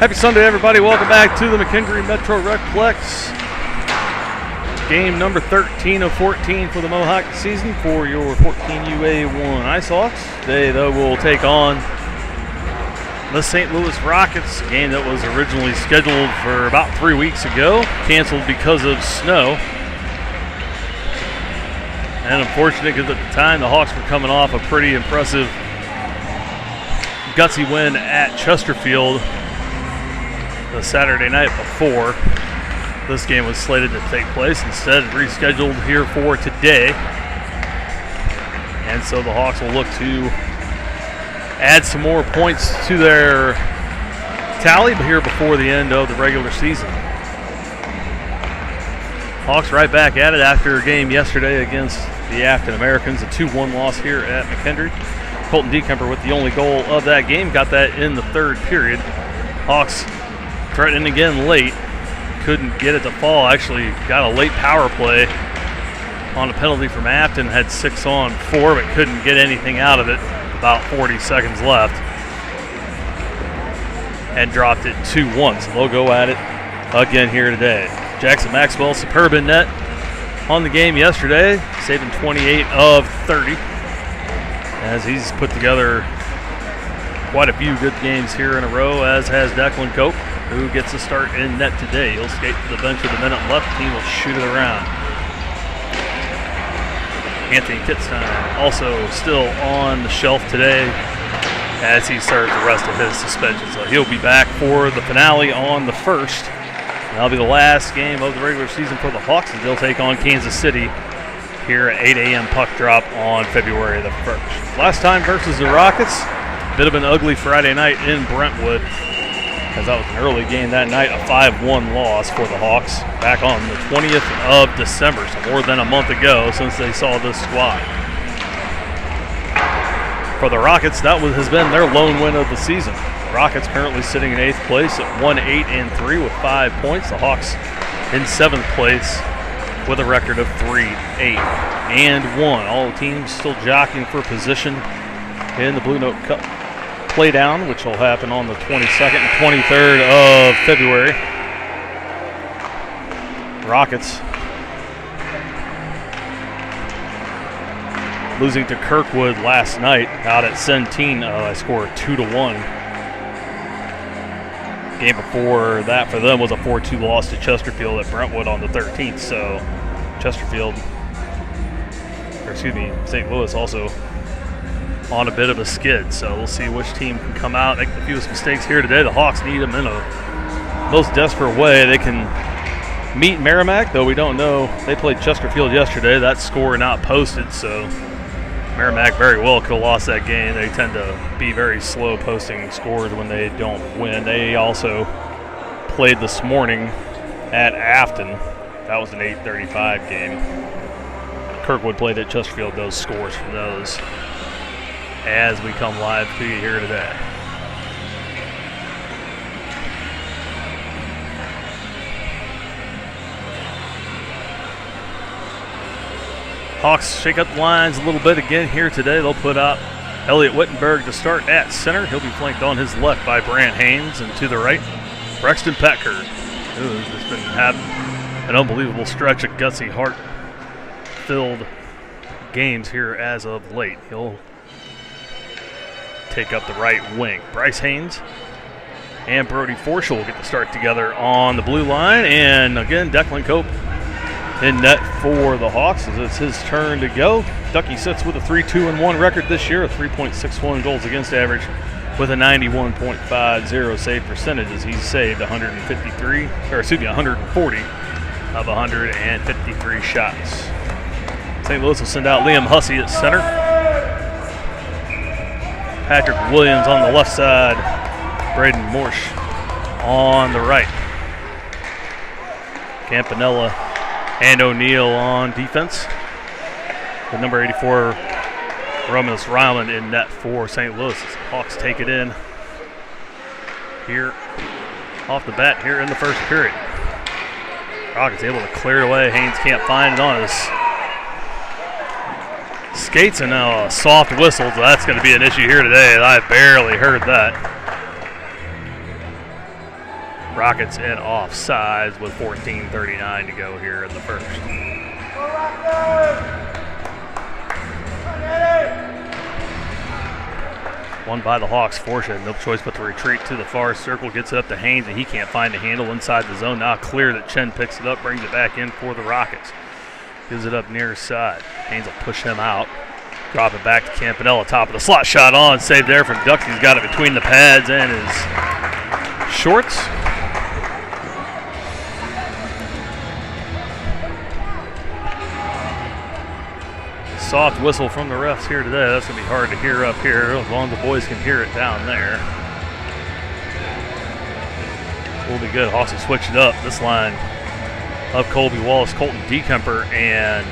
Happy Sunday, everybody. Welcome back to the McKendree Metro Rec Plex. Game number 13 of 14 for the Mohawk season for your 14UA1 Ice Hawks. Today, though, we'll take on the St. Louis Rockets, a game that was originally scheduled for about 3 weeks ago, canceled because of snow. And unfortunate because at the time the Hawks were coming off a pretty impressive gutsy win at Chesterfield the Saturday night before this game was slated to take place. Instead, rescheduled here for today. And so the Hawks will look to add some more points to their tally here before the end of the regular season. Hawks right back at it after a game yesterday against the African Americans, a 2-1 loss here at McKendree. Colton Dekemper with the only goal of that game, got that in the third period. Hawks threatening again late, couldn't get it to fall. Actually got a late power play on a penalty from Afton, had 6 on 4, but couldn't get anything out of it. About 40 seconds left, and dropped it 2-1. So they'll go at it again here today. Jackson Maxwell, superb in net on the game yesterday, saving 28 of 30, as he's put together quite a few good games here in a row, as has Declan Cope, who gets a start in net today. He'll skate to the bench with a minute left. The team will shoot it around. Anthony Kitstein also still on the shelf today as he serves the rest of his suspension. So he'll be back for the finale on the 1st. That'll be the last game of the regular season for the Hawks, as they'll take on Kansas City here at 8 a.m. puck drop on February the 1st. Last time versus the Rockets, bit of an ugly Friday night in Brentwood, as that was an early game that night, a 5-1 loss for the Hawks back on the 20th of December, so more than a month ago since they saw this squad. For the Rockets, that has been their lone win of the season. Rockets currently sitting in 8th place at 1-8-3 with 5 points. The Hawks in 7th place with a record of 3-8-1. All the teams still jockeying for position in the Blue Note Cup playdown, which will happen on the 22nd and 23rd of February. Rockets losing to Kirkwood last night out at Centene. I scored 2-1. Game before that for them was a 4-2 loss to Chesterfield at Brentwood on the 13th. So St. Louis also on a bit of a skid. So we'll see which team can come out, make the fewest mistakes here today. The Hawks need them in a most desperate way. They can meet Merrimack, though we don't know. They played Chesterfield yesterday. That score not posted, so Merrimack very well could have lost that game. They tend to be very slow posting scores when they don't win. They also played this morning at Afton. That was an 8:35 game. Kirkwood played at Chesterfield. Those scores for those as we come live to you here today. Hawks shake up the lines a little bit again here today. They'll put out Elliot Wittenberg to start at center. He'll be flanked on his left by Brant Haynes, and to the right, Braxton Poettker, who has just been having an unbelievable stretch of gutsy, heart-filled games here as of late. He'll take up the right wing. Bryce Haynes and Brody Forshall will get to start together on the blue line. And again, Declan Cope in net for the Hawks as it's his turn to go. Ducky sits with a 3-2-1 record this year, a 3.61 goals against average with a 91.50 save percentage, as he's saved 140 of 153 shots. St. Louis will send out Liam Hussey at center. Patrick Williams on the left side. Braden Morsch on the right. Campanella and O'Neill on defense. The number 84, Romanus Ryland, in net for St. Louis. Hawks take it in here off the bat here in the first period. Rockets able to clear it away. Haynes can't find it on his skates, and now a soft whistle. So that's going to be an issue here today. I barely heard that. Rockets in offsides with 14:39 to go here in the first. Won by the Hawks. Forsha had no choice but to retreat to the far circle. Gets it up to Haynes, and he can't find a handle inside the zone. Now clear that Chen picks it up, brings it back in for the Rockets. Gives it up near side. Haynes will push him out. Drop it back to Campanella. Top of the slot shot on. Save there from Ducks. He's got it between the pads and his shorts. Soft whistle from the refs here today. That's going to be hard to hear up here, as long as the boys can hear it down there. Will be good. Hawks will switch it up. This line of Colby Wallace, Colton Dekemper, and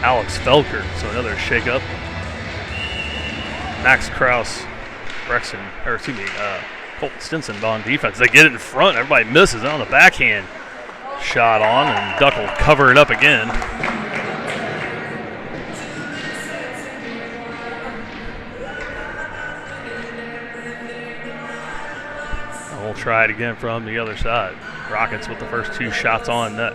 Alex Felker. So another shakeup. Max Kraus, Colton Stinson on defense. They get it in front. Everybody misses on the backhand. Shot on, and Duck will cover it up again. We'll try it again from the other side. Rockets with the first two shots on net.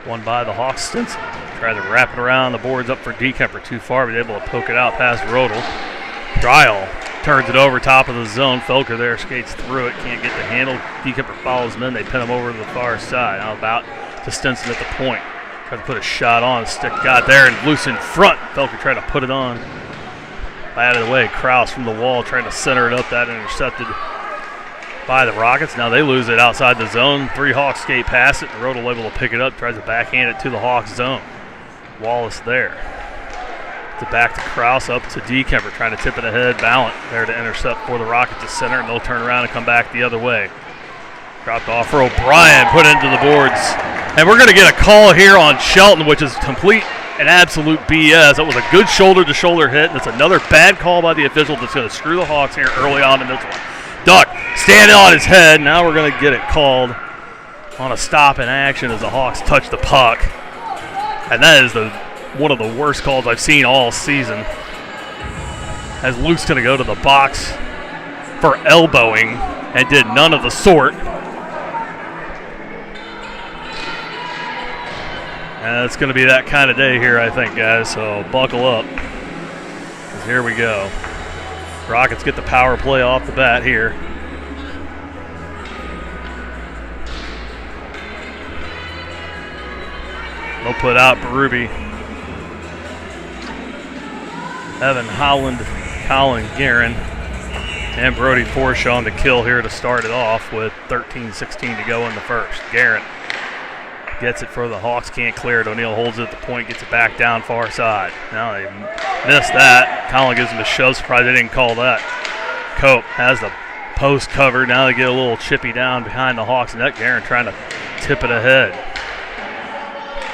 Won by the Hawks. Stinson tried to wrap it around the boards up for Dekemper. Too far, but able to poke it out past Rodel. Dryall turns it over top of the zone. Felker there skates through it. Can't get the handle. Dekemper follows him in. They pin him over to the far side. Now about to Stinson at the point. Tried to put a shot on. Stick got there and loose in front. Felker tried to put it on. Out of the way. Kraus from the wall trying to center it up. That intercepted by the Rockets. Now they lose it outside the zone. Three Hawks skate past it. Rodel able to pick it up. Tries to backhand it to the Hawks zone. Wallace there. To back to Kraus, up to Dekemper, trying to tip it ahead. Ballant there to intercept for the Rockets to center, and they'll turn around and come back the other way. Dropped off for O'Brien, put into the boards. And we're going to get a call here on Shelton, which is complete and absolute BS. That was a good shoulder-to-shoulder hit, and it's another bad call by the official that's going to screw the Hawks here early on in this one. Duck standing on his head. Now we're going to get it called on a stop in action as the Hawks touch the puck. And that is one of the worst calls I've seen all season. As Luke's going to go to the box for elbowing and did none of the sort. And it's going to be that kind of day here, I think, guys. So buckle up. 'Cause here we go. Rockets get the power play off the bat here. They'll put out Berube. Evan Holland, Colin Guerin, and Brody Forshaw on the kill here to start it off with 13:16 to go in the first. Guerin gets it for the Hawks, can't clear it. O'Neal holds it at the point, gets it back down far side. Now they missed that. Colin gives him a shove. Surprised they didn't call that. Cope has the post covered. Now they get a little chippy down behind the Hawks net. Guerin trying to tip it ahead.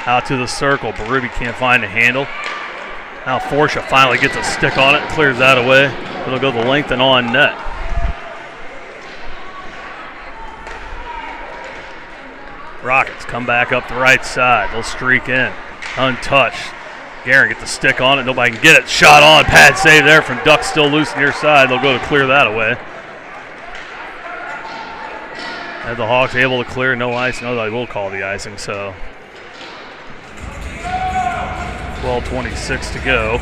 Out to the circle. Berube can't find a handle. Now Forsha finally gets a stick on it and clears that away. It'll go the length and on net. Rockets come back up the right side. They'll streak in. Untouched. Guerin gets the stick on it. Nobody can get it. Shot on. Pad save there from Duck, still loose near side. They'll go to clear that away. And the Hawks able to clear. No ice. No, they will call the icing. So 12:26 to go.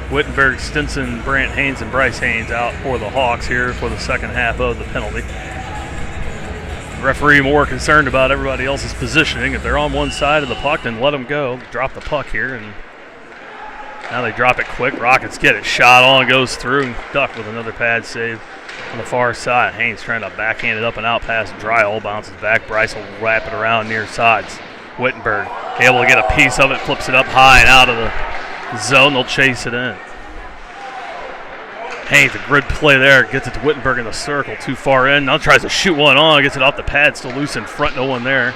Wittenberg, Stinson, Brant Haynes, and Bryce Haynes out for the Hawks here for the second half of the penalty. Referee more concerned about everybody else's positioning. If they're on one side of the puck, then let them go. Drop the puck here, and now they drop it quick. Rockets get it. Shot on, goes through, and Duck with another pad save on the far side. Haynes trying to backhand it up and out past Dryall. Bounces back. Bryce will wrap it around near sides. Wittenberg able to get a piece of it. Flips it up high and out of the zone. They'll chase it in. Haynes, a good play there. Gets it to Wittenberg in the circle. Too far in. Now tries to shoot one on. Gets it off the pad. Still loose in front. No one there.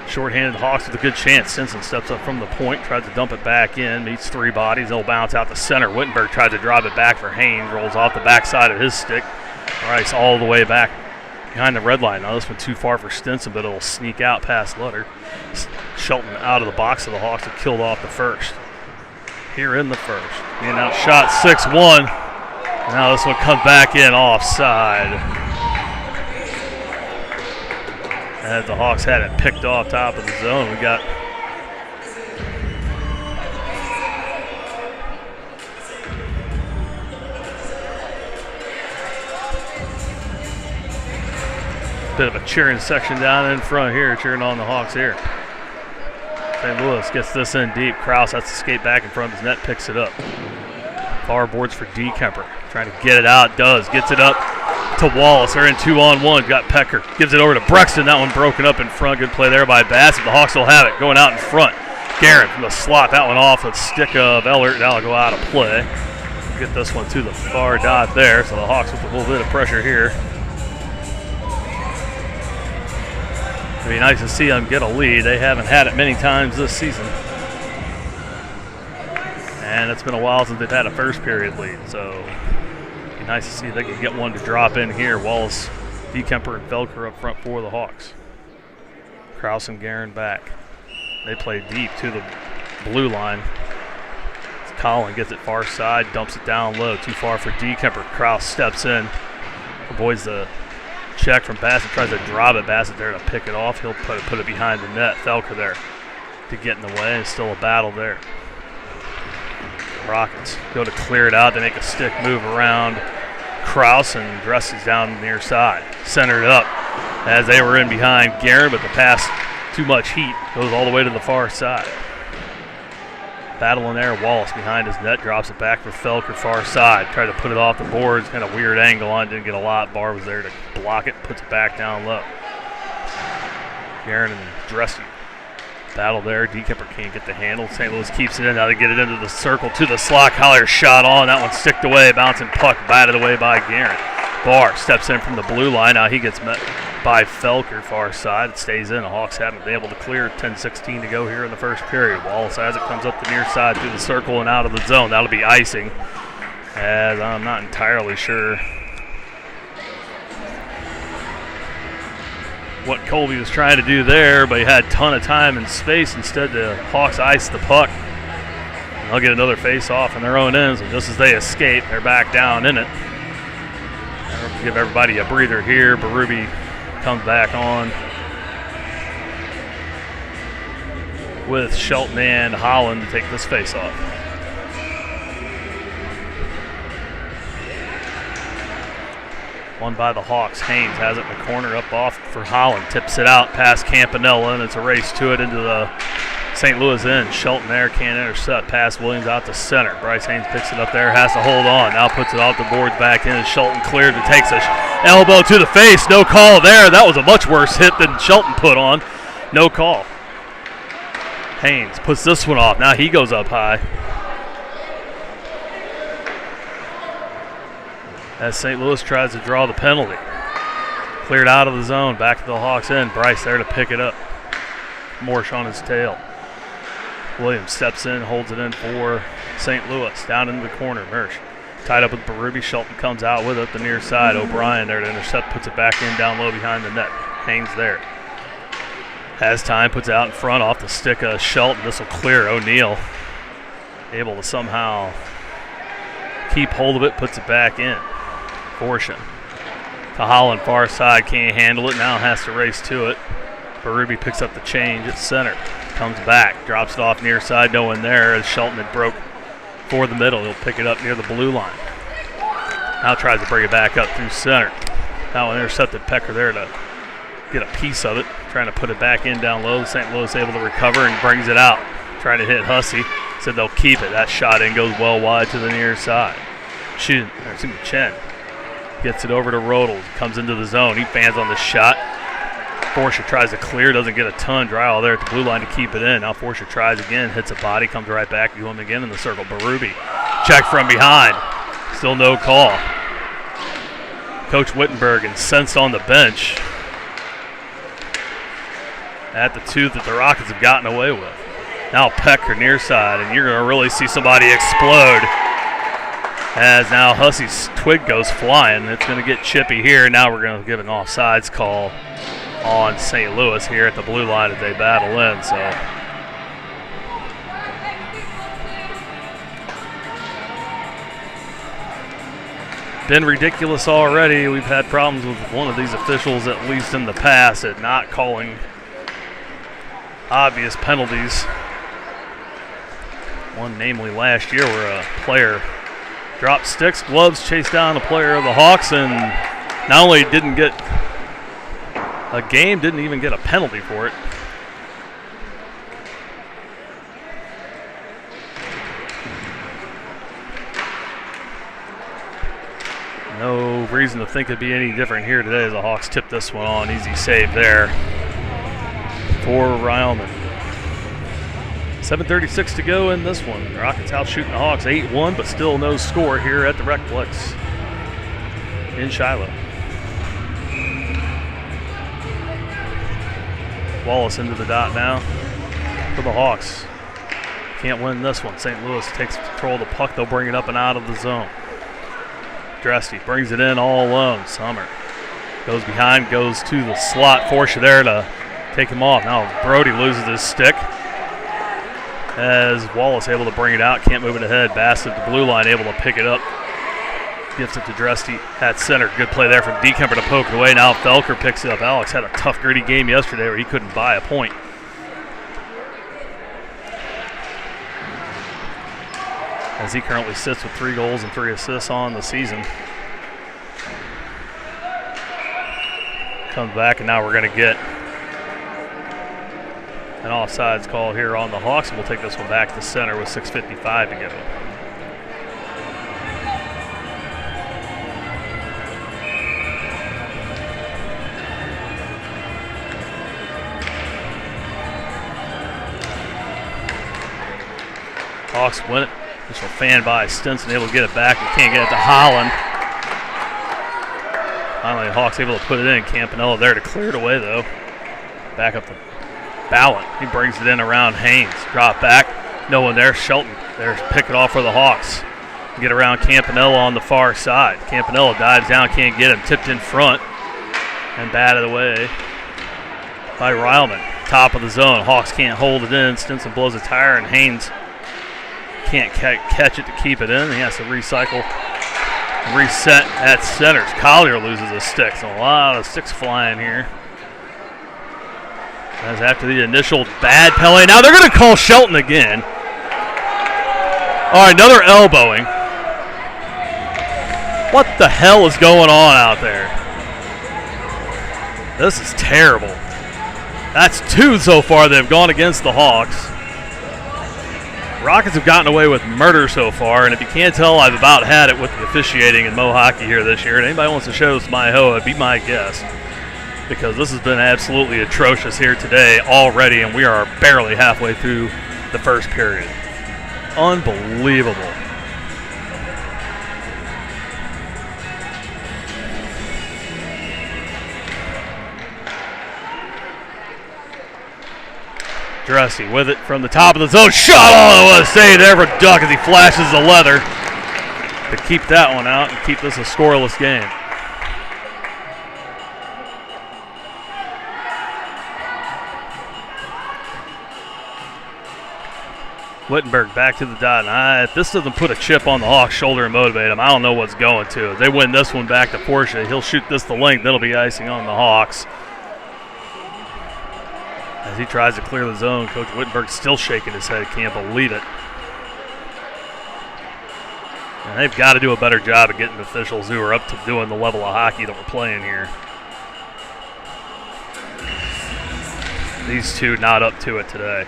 Short-handed Hawks with a good chance. Stinson steps up from the point, tries to dump it back in, meets three bodies. They'll bounce out the center. Wittenberg tries to drop it back for Haynes, rolls off the backside of his stick. Rice all the way back behind the red line. Now this one too far for Stinson, but it'll sneak out past Lutter. Shelton out of the box of the Hawks have killed off the first. Here in the first. Being outshot 6-1. Now this one comes back in offside. As the Hawks had it picked off top of the zone, we got a bit of a cheering section down in front here, cheering on the Hawks here. St. Louis gets this in deep. Krause has to skate back in front of his net, picks it up. Far boards for D-Kemper. Trying to get it out, does. Gets it up to Wallace. They're in 2-on-1. Got Poettker. Gives it over to Brexton. That one broken up in front. Good play there by Bassett. The Hawks will have it. Going out in front. Guerin from the slot. That one off the stick of Ellert. That'll go out of play. Get this one to the far dot there. So the Hawks with a little bit of pressure here. It'd be nice to see them get a lead. They haven't had it many times this season. And it's been a while since they've had a first period lead. So it'd be nice to see if they can get one to drop in here. Wallace, D-Kemper, and Felker up front for the Hawks. Krause and Guerin back. They play deep to the blue line. Collin gets it far side, dumps it down low. Too far for D-Kemper. Krause steps in. Avoids the check from Bassett, tries to drop it. Bassett there to pick it off. He'll put it behind the net. Felker there to get in the way. It's still a battle there. Rockets go to clear it out. They make a stick move around Krause and dresses down the near side. Centered up as they were in behind Guerin, but the pass, too much heat, goes all the way to the far side. Battling there, Wallace behind his net, drops it back for Felker, far side. Tried to put it off the boards, kind of weird angle on, didn't get a lot. Barr was there to block it, puts it back down low. Guerin and Dressy battle there. D-Kemper can't get the handle. St. Louis keeps it in. Now they get it into the circle to the slot. Collier shot on. That one sticked away. Bouncing puck batted away by Guerin. Barr steps in from the blue line. Now he gets met by Felker, far side. It stays in. The Hawks haven't been able to clear. 10-16 to go here in the first period. Wallace has it, comes up the near side through the circle and out of the zone. That'll be icing, as I'm not entirely sure what Colby was trying to do there, but he had a ton of time and space. Instead, the Hawks ice the puck. And they'll get another face-off in their own ends, and just as they escape, they're back down in it. Give everybody a breather here. Berube comes back on with Shelton and Holland to take this face-off. Won by the Hawks. Haynes has it in the corner, up off for Holland. Tips it out past Campanella, and it's a race to it into the St. Louis end. Shelton there can't intercept. Pass Williams out to center. Bryce Haynes picks it up there, has to hold on. Now puts it off the boards back in. Shelton cleared and takes a elbow to the face. No call there. That was a much worse hit than Shelton put on. No call. Haynes puts this one off. Now he goes up high. As St. Louis tries to draw the penalty. Cleared out of the zone, back to the Hawks end. Bryce there to pick it up. Morsh on his tail. Williams steps in, holds it in for St. Louis. Down into the corner, Mersch. Tied up with Berube. Shelton comes out with it, the near side. O'Brien there to intercept, puts it back in down low behind the net. Hangs there. Has time, puts it out in front off the stick of Shelton. This will clear. O'Neal able to somehow keep hold of it, puts it back in. Fortune to Holland, far side, can't handle it, now has to race to it. Berube picks up the change at center, comes back, drops it off near side, no one there as Shelton had broke for the middle. He'll pick it up near the blue line. Now tries to bring it back up through center. Now an intercepted Poettker there to get a piece of it, trying to put it back in down low. St. Louis able to recover and brings it out. Trying to hit Hussey, said they'll keep it. That shot in goes well wide to the near side. Chen gets it over to Rodel, comes into the zone. He fans on the shot. Forsher tries to clear, doesn't get a ton. Dryle there at the blue line to keep it in. Now Forsher tries again, hits a body, comes right back to him again in the circle. Berube, check from behind. Still no call. Coach Wittenberg incensed on the bench at the two that the Rockets have gotten away with. Now Poettker near side, and you're going to really see somebody explode as now Hussey's twig goes flying. It's going to get chippy here. Now we're going to give an offsides call on St. Louis here at the blue line as they battle in. So been ridiculous already. We've had problems with one of these officials, at least in the past, at not calling obvious penalties. One namely last year where a player dropped sticks, gloves, chased down a player of the Hawks, and not only didn't get a game, didn't even get a penalty for it. No reason to think it'd be any different here today as the Hawks tip this one on. Easy save there for Ryleman. 7:36 to go in this one. The Rockets out shooting the Hawks 8-1, but still no score here at the Rec Plex in Shiloh. Wallace into the dot now for the Hawks. Can't win this one. St. Louis takes control of the puck. They'll bring it up and out of the zone. Dresty brings it in all alone. Summer goes behind, goes to the slot. Forsha there to take him off. Now Brody loses his stick as Wallace able to bring it out. Can't move it ahead. Bassett at the blue line able to pick it up. Gets it to Dresty at center. Good play there from Dekemper to poke it away. Now Felker picks it up. Alex had a tough, gritty game yesterday where he couldn't buy a point. As he currently sits with 3 goals and 3 assists on the season. Comes back, and now we're going to get an offsides call here on the Hawks, and we'll take this one back to center with 6:55 to go. Hawks win it. This will fan by Stinson, able to get it back and can't get it to Holland. Finally, Hawks able to put it in. Campanella there to clear it away, though. Back up to Ballin. He brings it in around Haynes. Drop back. No one there. Shelton there to pick it off for the Hawks. Get around Campanella on the far side. Campanella dives down, can't get him. Tipped in front and batted away by Ryleman. Top of the zone. Hawks can't hold it in. Stinson blows a tire, and Haynes can't catch it to keep it in. He has to recycle, reset at centers. Collier loses a stick, so a lot of sticks flying here. As after the initial bad penalty, now they're going to call Shelton again. All right, another elbowing. What the hell is going on out there? This is terrible. That's 2 so far that have gone against the Hawks. Rockets have gotten away with murder so far, and if you can't tell, I've about had it with the officiating in Mo Hockey here this year. And anybody wants to show us my hoe, be my guest, because this has been absolutely atrocious here today already, and we are barely halfway through the first period. Unbelievable. Dressy with it from the top of the zone. Shot! Oh, what a save there for Duck as he flashes the leather to keep that one out and keep this a scoreless game. Wittenberg back to the dot. If this doesn't put a chip on the Hawks' shoulder and motivate them, I don't know what's going to. If they win this one back to Porsche, he'll shoot this the length. That'll be icing on the Hawks. As he tries to clear the zone, Coach Wittenberg still shaking his head. Can't believe it. And they've got to do a better job of getting officials who are up to doing the level of hockey that we're playing here. These two not up to it today.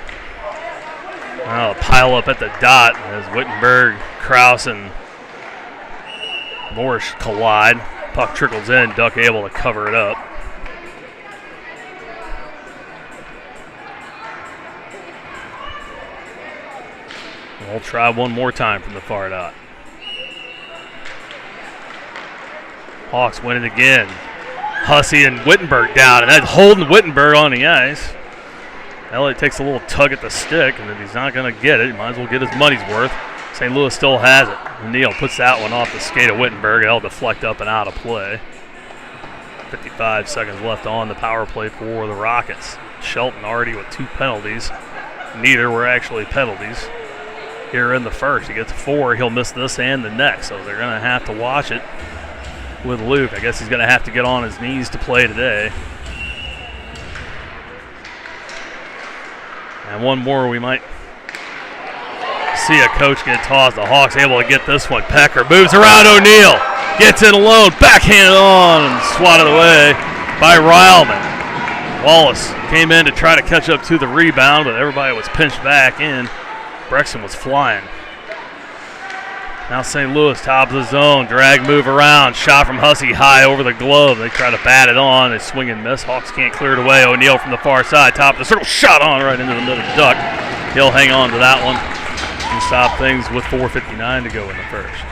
Oh, pile up at the dot as Wittenberg, Krause, and Morris collide. Puck trickles in. Duck able to cover it up. We'll try one more time from the far dot. Hawks win it again. Hussey and Wittenberg down, and that's holding Wittenberg on the ice. Elliott takes a little tug at the stick, and if he's not going to get it, he might as well get his money's worth. St. Louis still has it. O'Neal puts that one off the skate of Wittenberg. It'll deflect up and out of play. 55 seconds left on the power play for the Rockets. Shelton already with 2 penalties. Neither were actually penalties here in the first. He gets 4. He'll miss this and the next, so they're going to have to watch it with Luke. I guess he's going to have to get on his knees to play today. And one more we might see a coach get tossed. The Hawks able to get this one. Poettker moves around O'Neal. Gets in alone. Backhanded on and swatted away by Ryleman. Wallace came in to try to catch up to the rebound, but everybody was pinched back in. Brexton was flying. Now St. Louis, top of the zone. Drag move around. Shot from Hussey high over the glove. They try to bat it on. They swing and miss. Hawks can't clear it away. O'Neal from the far side. Top of the circle. Shot on right into the middle of the duck. He'll hang on to that one and stop things with 4:59 to go in the first.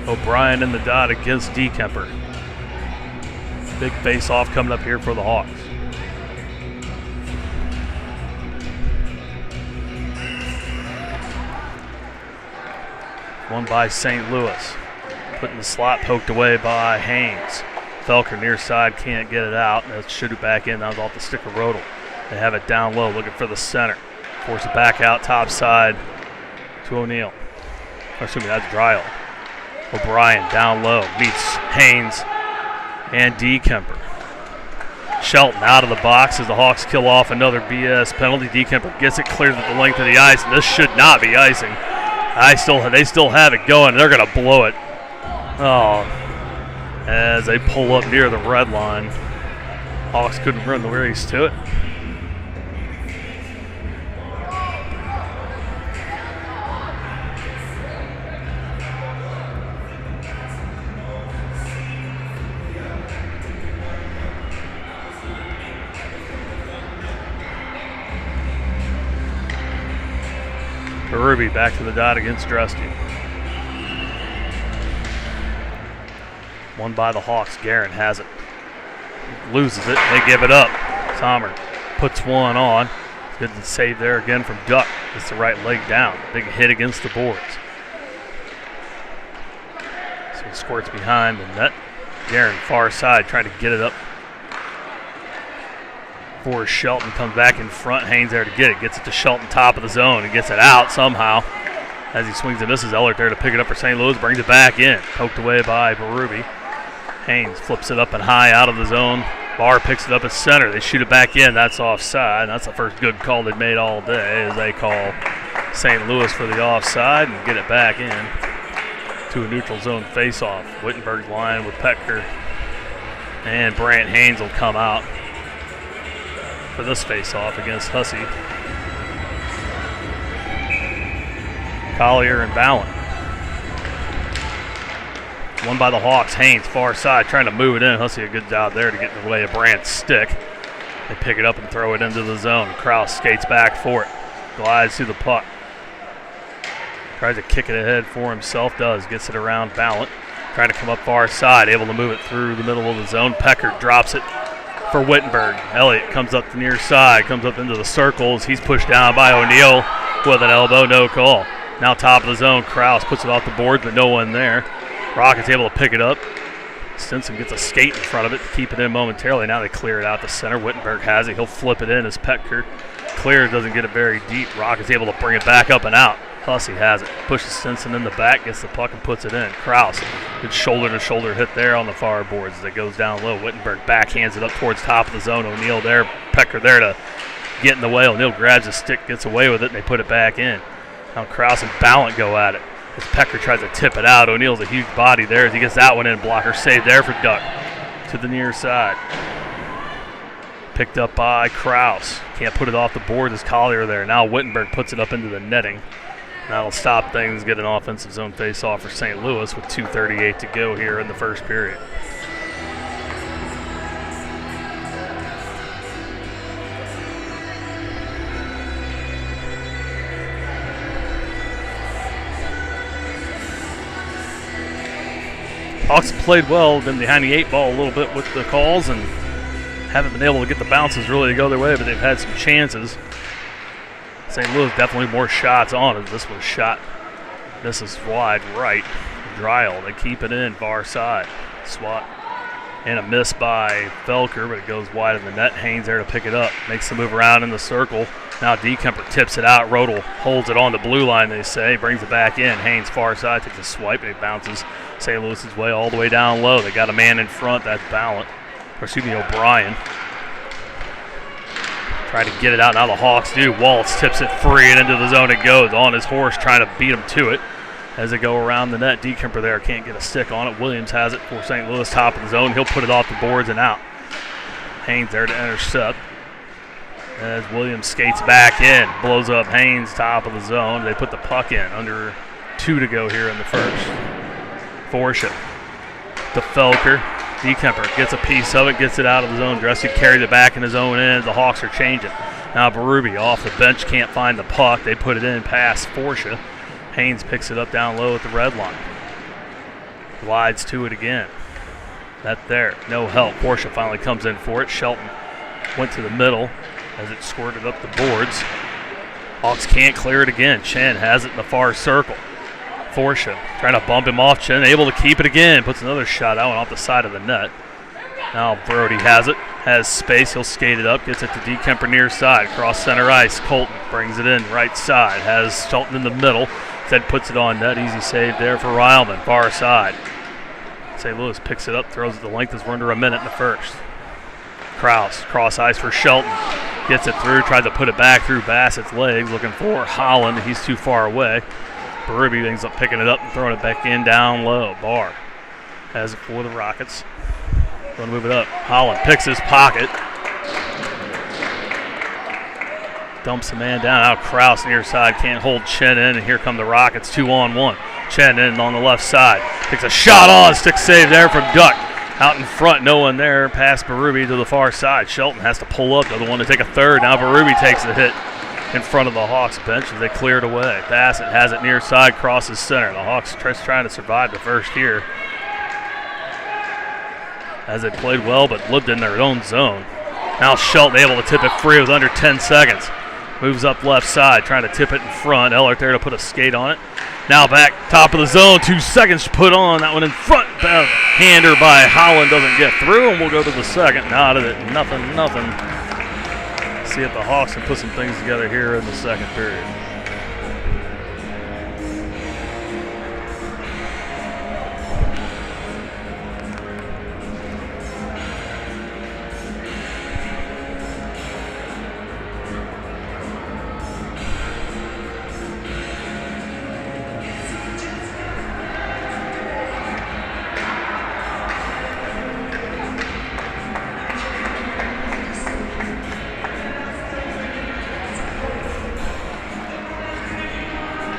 O'Brien in the dot against Dekemper. Big face-off coming up here for the Hawks. One by St. Louis. Putting the slot poked away by Haynes. Felker near side can't get it out. Let's shoot it back in. That was off the stick of Rodel. They have it down low looking for the center. Force it back out top side to O'Neal. Excuse me, that's Dryle. O'Brien down low meets Haynes and Dekemper. Shelton out of the box as the Hawks kill off another BS penalty. Dekemper gets it, clears at the length of the ice, and this should not be icing. They still have it going. They're going to blow it. Oh, as they pull up near the red line. Hawks couldn't run the race to it. Ruby back to the dot against Dresty. One by the Hawks. Guerin has it. Loses it. They give it up. Sommer puts one on. Good save there again from Duck. Gets the right leg down. Big hit against the boards. So he squirts behind the net. Guerin far side trying to get it up for Shelton. Comes back in front. Haynes there to get it. Gets it to Shelton, top of the zone, and gets it out somehow. As he swings and misses, Ellert there to pick it up for St. Louis. Brings it back in. Poked away by Berube. Haynes flips it up and high out of the zone. Barr picks it up at center. They shoot it back in. That's offside. That's the first good call they've made all day as they call St. Louis for the offside and get it back in to a neutral zone faceoff. Wittenberg's line with Poettker and Brant Haynes will come out for this face-off against Hussey. Collier and Bowen. One by the Hawks. Haynes far side trying to move it in. Hussey a good job there to get in the way of Brant's stick. They pick it up and throw it into the zone. Kraus skates back for it. Glides through the puck. Tries to kick it ahead for himself. Does. Gets it around Ballant. Trying to come up far side. Able to move it through the middle of the zone. Poettker drops it for Wittenberg. Elliott comes up the near side. Comes up into the circles. He's pushed down by O'Neal with an elbow. No call. Now top of the zone. Kraus puts it off the boards, but no one there. Rockets able to pick it up. Stinson gets a skate in front of it to keep it in momentarily. Now they clear it out the center. Wittenberg has it. He'll flip it in as Poettker clears. Doesn't get it very deep. Rockets able to bring it back up and out. Hussey has it. Pushes Stinson in the back. Gets the puck and puts it in. Kraus. Good shoulder-to-shoulder hit there on the far boards as it goes down low. Wittenberg backhands it up towards top of the zone. O'Neal there. Poettker there to get in the way. O'Neal grabs his stick, gets away with it, and they put it back in. Now Kraus and Ballant go at it. As Poettker tries to tip it out. O'Neal's a huge body there as he gets that one in. Blocker save there for Duck to the near side. Picked up by Kraus. Can't put it off the board as Collier there. Now Wittenberg puts it up into the netting. That'll stop things, get an offensive zone face-off for St. Louis with 2:38 to go here in the first period. Hawks played well, been behind the 8 ball a little bit with the calls and haven't been able to get the bounces really to go their way, but they've had some chances. St. Louis definitely more shots on it. This was shot, misses wide right. Dryle, they keep it in, far side. Swat and a miss by Poettker, but it goes wide in the net. Haynes there to pick it up, makes the move around in the circle. Now Dekemper tips it out. Rodel holds it on the blue line, they say, brings it back in. Haynes far side takes a swipe, and it bounces St. Louis's way all the way down low. They got a man in front, that's O'Brien. Try to get it out, now the Hawks do. Waltz tips it free, and into the zone it goes. On his horse, trying to beat him to it. As they go around the net, Dekemper there can't get a stick on it. Williams has it for St. Louis, top of the zone. He'll put it off the boards and out. Haynes there to intercept. As Williams skates back in, blows up Haynes, top of the zone. They put the puck in, under 2 to go here in the first. Forsha to Poettker. Dekemper gets a piece of it, gets it out of the zone. Dressy carries it back in his own end. The Hawks are changing. Now Berube off the bench, can't find the puck. They put it in past Forsha. Haynes picks it up down low at the red line. Glides to it again. That there, no help. Forsha finally comes in for it. Shelton went to the middle as it squirted up the boards. Hawks can't clear it again. Chen has it in the far circle. Forsha trying to bump him off. Chen able to keep it again. Puts another shot out and off the side of the net. Now Brody has it. Has space. He'll skate it up. Gets it to Dekemper near side. Cross center ice. Colton brings it in right side. Has Shelton in the middle. Then puts it on net. Easy save there for Ryleman. Far side. St. Louis picks it up. Throws it the length as we're under a minute in the first. Krause. Cross ice for Shelton. Gets it through. Tried to put it back through Bassett's legs. Looking for Holland. He's too far away. Berube ends up picking it up and throwing it back in down low. Barr has it for the Rockets. Going to move it up. Holland picks his pocket. Dumps the man down. Out Krause near side. Can't hold Chen in. And here come the Rockets 2-on-1. Chen in on the left side. Takes a shot on. Stick save there from Duck. Out in front. No one there. Past Berube to the far side. Shelton has to pull up. They're the one to take a third. Now Berube takes the hit in front of the Hawks bench as they clear it away. Bassett has it near side. Crosses center. The Hawks trying to survive the first here, as they played well but lived in their own zone. Now Shelton able to tip it free with under 10 seconds. Moves up left side, trying to tip it in front. Ellert there to put a skate on it. Now back top of the zone, 2 seconds to put on. That one in front. Hander by Holland doesn't get through, and we'll go to the second. Not at it, nothing. See if the Hawks can put some things together here in the second period.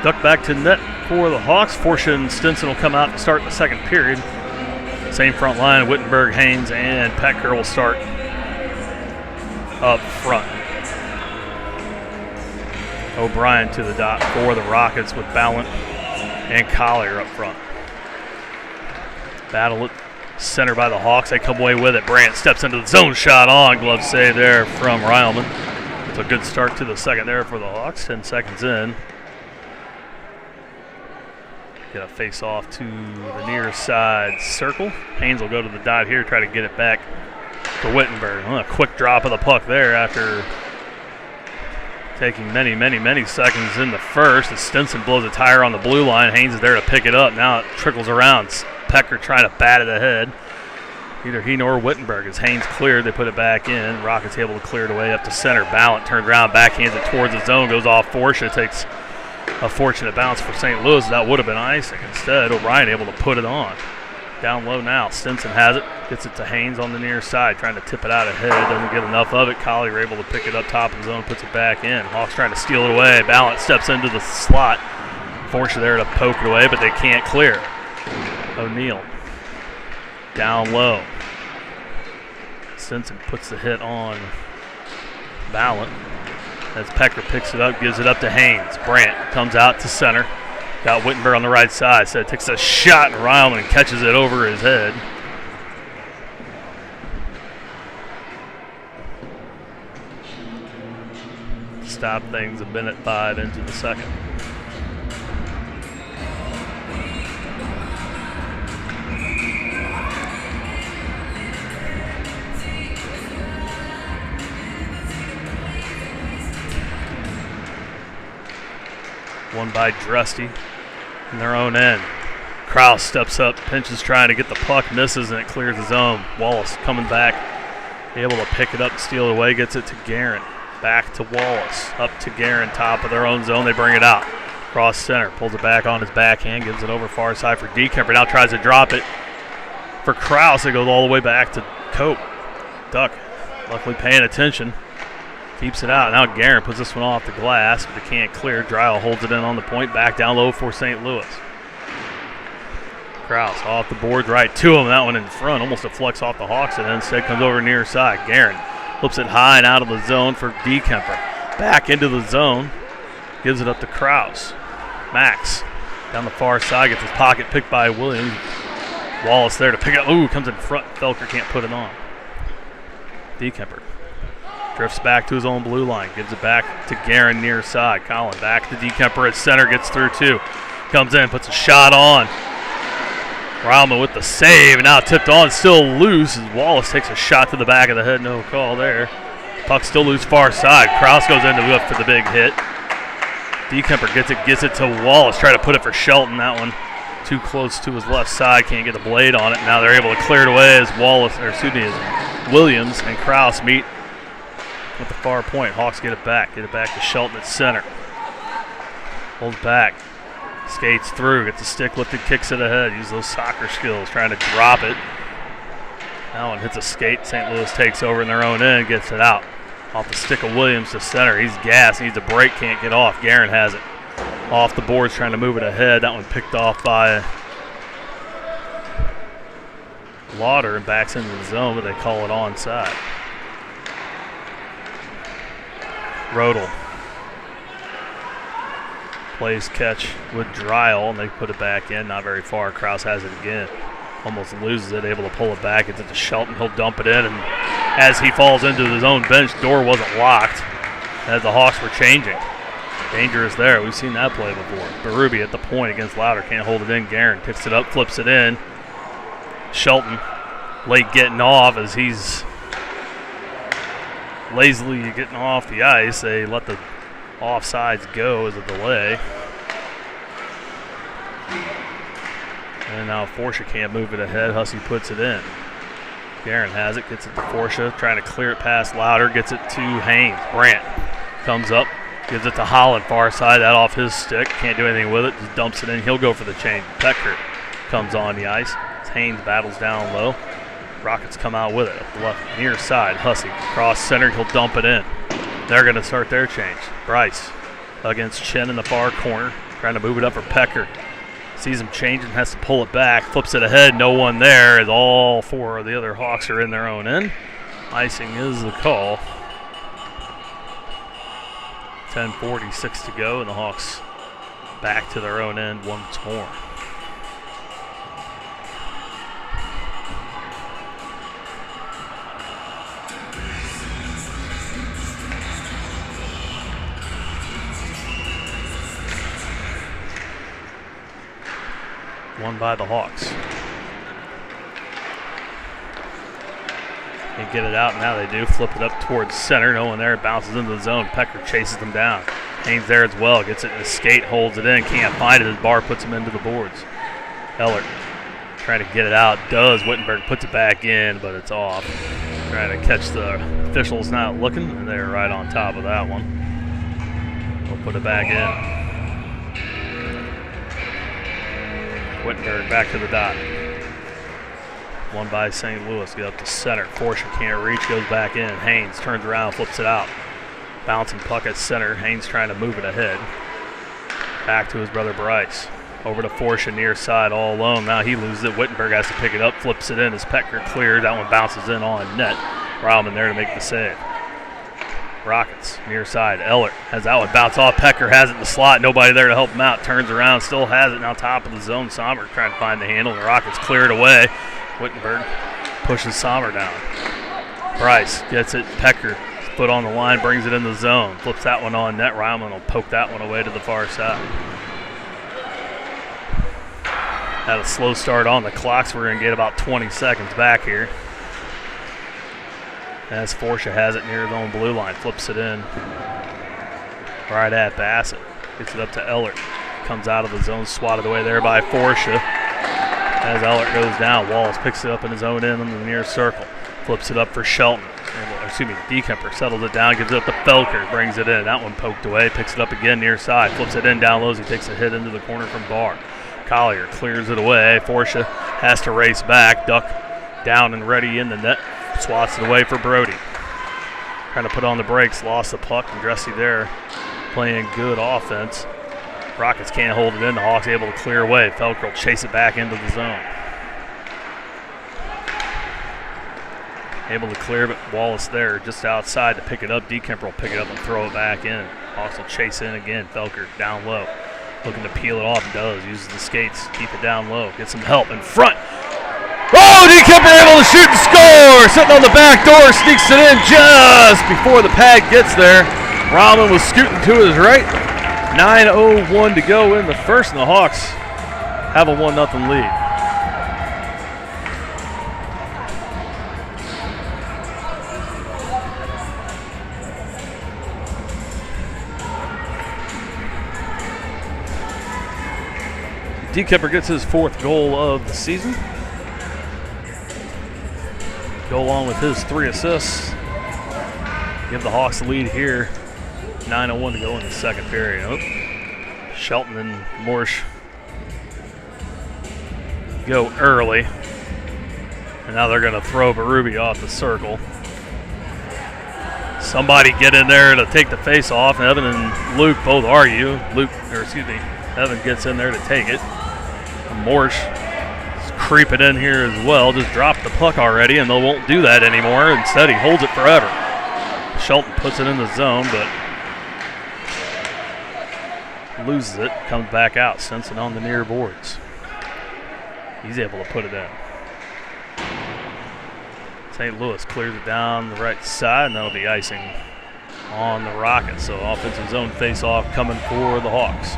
Duck back to net for the Hawks. Forsha and Stinson will come out to start the second period. Same front line, Wittenberg, Haynes, and Poettker will start up front. O'Brien to the dot for the Rockets with Ballant and Collier up front. Battle it center by the Hawks. They come away with it. Brandt steps into the zone, shot on. Glove save there from Ryleman. It's a good start to the second there for the Hawks. 10 seconds in. Get a face off to the near side circle. Haynes will go to the dot here, try to get it back to Wittenberg. A quick drop of the puck there after taking many seconds in the first. As Stinson blows a tire on the blue line, Haynes is there to pick it up. Now it trickles around. Poettker trying to bat it ahead. Either he nor Wittenberg. As Haynes cleared, they put it back in. Rockets able to clear it away up to center. Ballant turns around, backhands it towards the zone, goes off Forsha, takes a fortunate bounce for St. Louis. That would have been icing. Instead, O'Brien able to put it on. Down low now. Stinson has it. Gets it to Haynes on the near side. Trying to tip it out ahead. Doesn't get enough of it. Collier able to pick it up top of the zone. Puts it back in. Hawks trying to steal it away. Ballant steps into the slot. Forsha there to poke it away, but they can't clear. O'Neal. Down low. Stinson puts the hit on Ballant. As Poettker picks it up, gives it up to Haynes. Brandt comes out to center. Got Wittenberg on the right side. So takes a shot, and Ryleman catches it over his head. Stop things a minute 5 into the second. One by Drusty in their own end. Kraus steps up, pinches trying to get the puck, misses, and it clears the zone. Wallace coming back, able to pick it up and steal it away, gets it to Guerin. Back to Wallace, up to Guerin, top of their own zone. They bring it out. Cross center, pulls it back on his backhand, gives it over far side for Dekemper. Now tries to drop it for Kraus. It goes all the way back to Cope. Duck, luckily paying attention. Keeps it out. Now Guerin puts this one off the glass, but they can't clear. Dryle holds it in on the point. Back down low for St. Louis. Kraus off the boards right to him. That one in front. Almost deflects off the Hawks and instead comes over near side. Guerin flips it high and out of the zone for Dekemper. Back into the zone. Gives it up to Kraus. Max down the far side. Gets his pocket picked by Williams. Wallace there to pick up. Ooh, comes in front. Felker can't put it on. Dekemper drifts back to his own blue line. Gives it back to Guerin near side. Collin back to Dekemper at center. Gets through two. Comes in, puts a shot on. Ryleman with the save. And now tipped on, still loose as Wallace takes a shot to the back of the head. No call there. Puck still loose far side. Kraus goes in to lift for the big hit. Dekemper gets it to Wallace. Try to put it for Shelton. That one too close to his left side. Can't get the blade on it. Now they're able to clear it away as as Williams and Kraus meet at the far point. Hawks get it back. Get it back to Shelton at center. Holds back. Skates through. Gets the stick lifted. Kicks it ahead. Uses those soccer skills. Trying to drop it. That one hits a skate. St. Louis takes over in their own end. Gets it out. Off the stick of Williams to center. He's gassed. Needs a break. Can't get off. Guerin has it. Off the boards. Trying to move it ahead. That one picked off by Lauder and backs into the zone, but they call it onside. Rodel plays catch with Dryle, and they put it back in. Not very far. Kraus has it again. Almost loses it. Able to pull it back. It's to Shelton. He'll dump it in, and as he falls into his own bench, door wasn't locked as the Hawks were changing. Dangerous there. We've seen that play before. Berube at the point against Lauder. Can't hold it in. Guerin picks it up, flips it in. Shelton late getting off as he's lazily getting off the ice. They let the offsides go as a delay. And now Forsha can't move it ahead. Hussey puts it in. Guerin has it, gets it to Forsha, trying to clear it past Lauder, gets it to Haynes. Brandt comes up, gives it to Holland, far side, that off his stick. Can't do anything with it, just dumps it in. He'll go for the change. Poettker comes on the ice. Haynes battles down low. Rockets come out with it up the left near side. Hussey cross center, he'll dump it in. They're going to start their change. Bryce against Chen in the far corner, trying to move it up for Poettker. Sees him changing, has to pull it back, flips it ahead, no one there as all four of the other Hawks are in their own end. Icing is the call. 10:46 to go, and the Hawks back to their own end once more. Won by the Hawks. Can't get it out, now they do. Flip it up towards center, no one there, it bounces into the zone. Poettker chases them down. Haynes there as well, gets it in his skate, holds it in, can't find it as Barr puts him into the boards. Heller trying to get it out, does. Wittenberg puts it back in, but it's off. Trying to catch the officials not looking, and they're right on top of that one. We'll put it back in. Wittenberg back to the dot. One by St. Louis. Get up to center. Forsha can't reach. Goes back in. Haynes turns around, flips it out. Bouncing puck at center. Haynes trying to move it ahead. Back to his brother Bryce. Over to Forsha near side all alone. Now he loses it. Wittenberg has to pick it up. Flips it in as Poettker cleared. That one bounces in on net. Ryleman there to make the save. Rockets near side. Ellert has that one bounce off. Poettker has it in the slot. Nobody there to help him out. Turns around, still has it now top of the zone. Sommer trying to find the handle. The Rockets clear it away. Wittenberg pushes Sommer down. Bryce gets it. Poettker foot on the line, brings it in the zone. Flips that one on net. Ryman will poke that one away to the far side. Had a slow start on the clock, so we're going to get about 20 seconds back here. As Forsha has it near his own blue line, flips it in right at Bassett. Gets it up to Ellert. Comes out of the zone, swatted away there by Forsha. As Ellert goes down, Wallace picks it up in his own end on the near circle. Flips it up for Shelton. Dekemper settles it down, gives it up to Felker, brings it in. That one poked away, picks it up again near side, flips it in down low as he takes a hit into the corner from Barr. Collier clears it away. Forsha has to race back, duck down and ready in the net. Swats it away for Brody. Trying to put on the brakes, lost the puck, and Dressy there playing good offense. Rockets can't hold it in. The Hawks able to clear away. Felker will chase it back into the zone. Able to clear, but Wallace there just outside to pick it up. Dekemper will pick it up and throw it back in. Hawks will chase in again. Felker down low. Looking to peel it off. Does. Uses the skates. Keep it down low. Get some help in front. Oh, Dekemper able to shoot and score. Sitting on the back door. Sneaks it in just before the pad gets there. Rahman was scooting to his right. 9:01 to go in the first, and the Hawks have a 1-0 lead. Dekemper gets his 4th goal of the season. Go along with his 3 assists. Give the Hawks the lead here. 9:01 to go in the second period. Oh. Shelton and Morsch go early. And now they're going to throw Berube off the circle. Somebody get in there to take the face off. And Evan and Luke both argue. Evan gets in there to take it. Morsch is creeping in here as well. Just dropped the puck already, and they won't do that anymore. Instead, he holds it forever. Shelton puts it in the zone, but loses it. Comes back out. Stinson on the near boards. He's able to put it in. St. Louis clears it down the right side, and that'll be icing on the Rockets. So offensive zone face-off coming for the Hawks.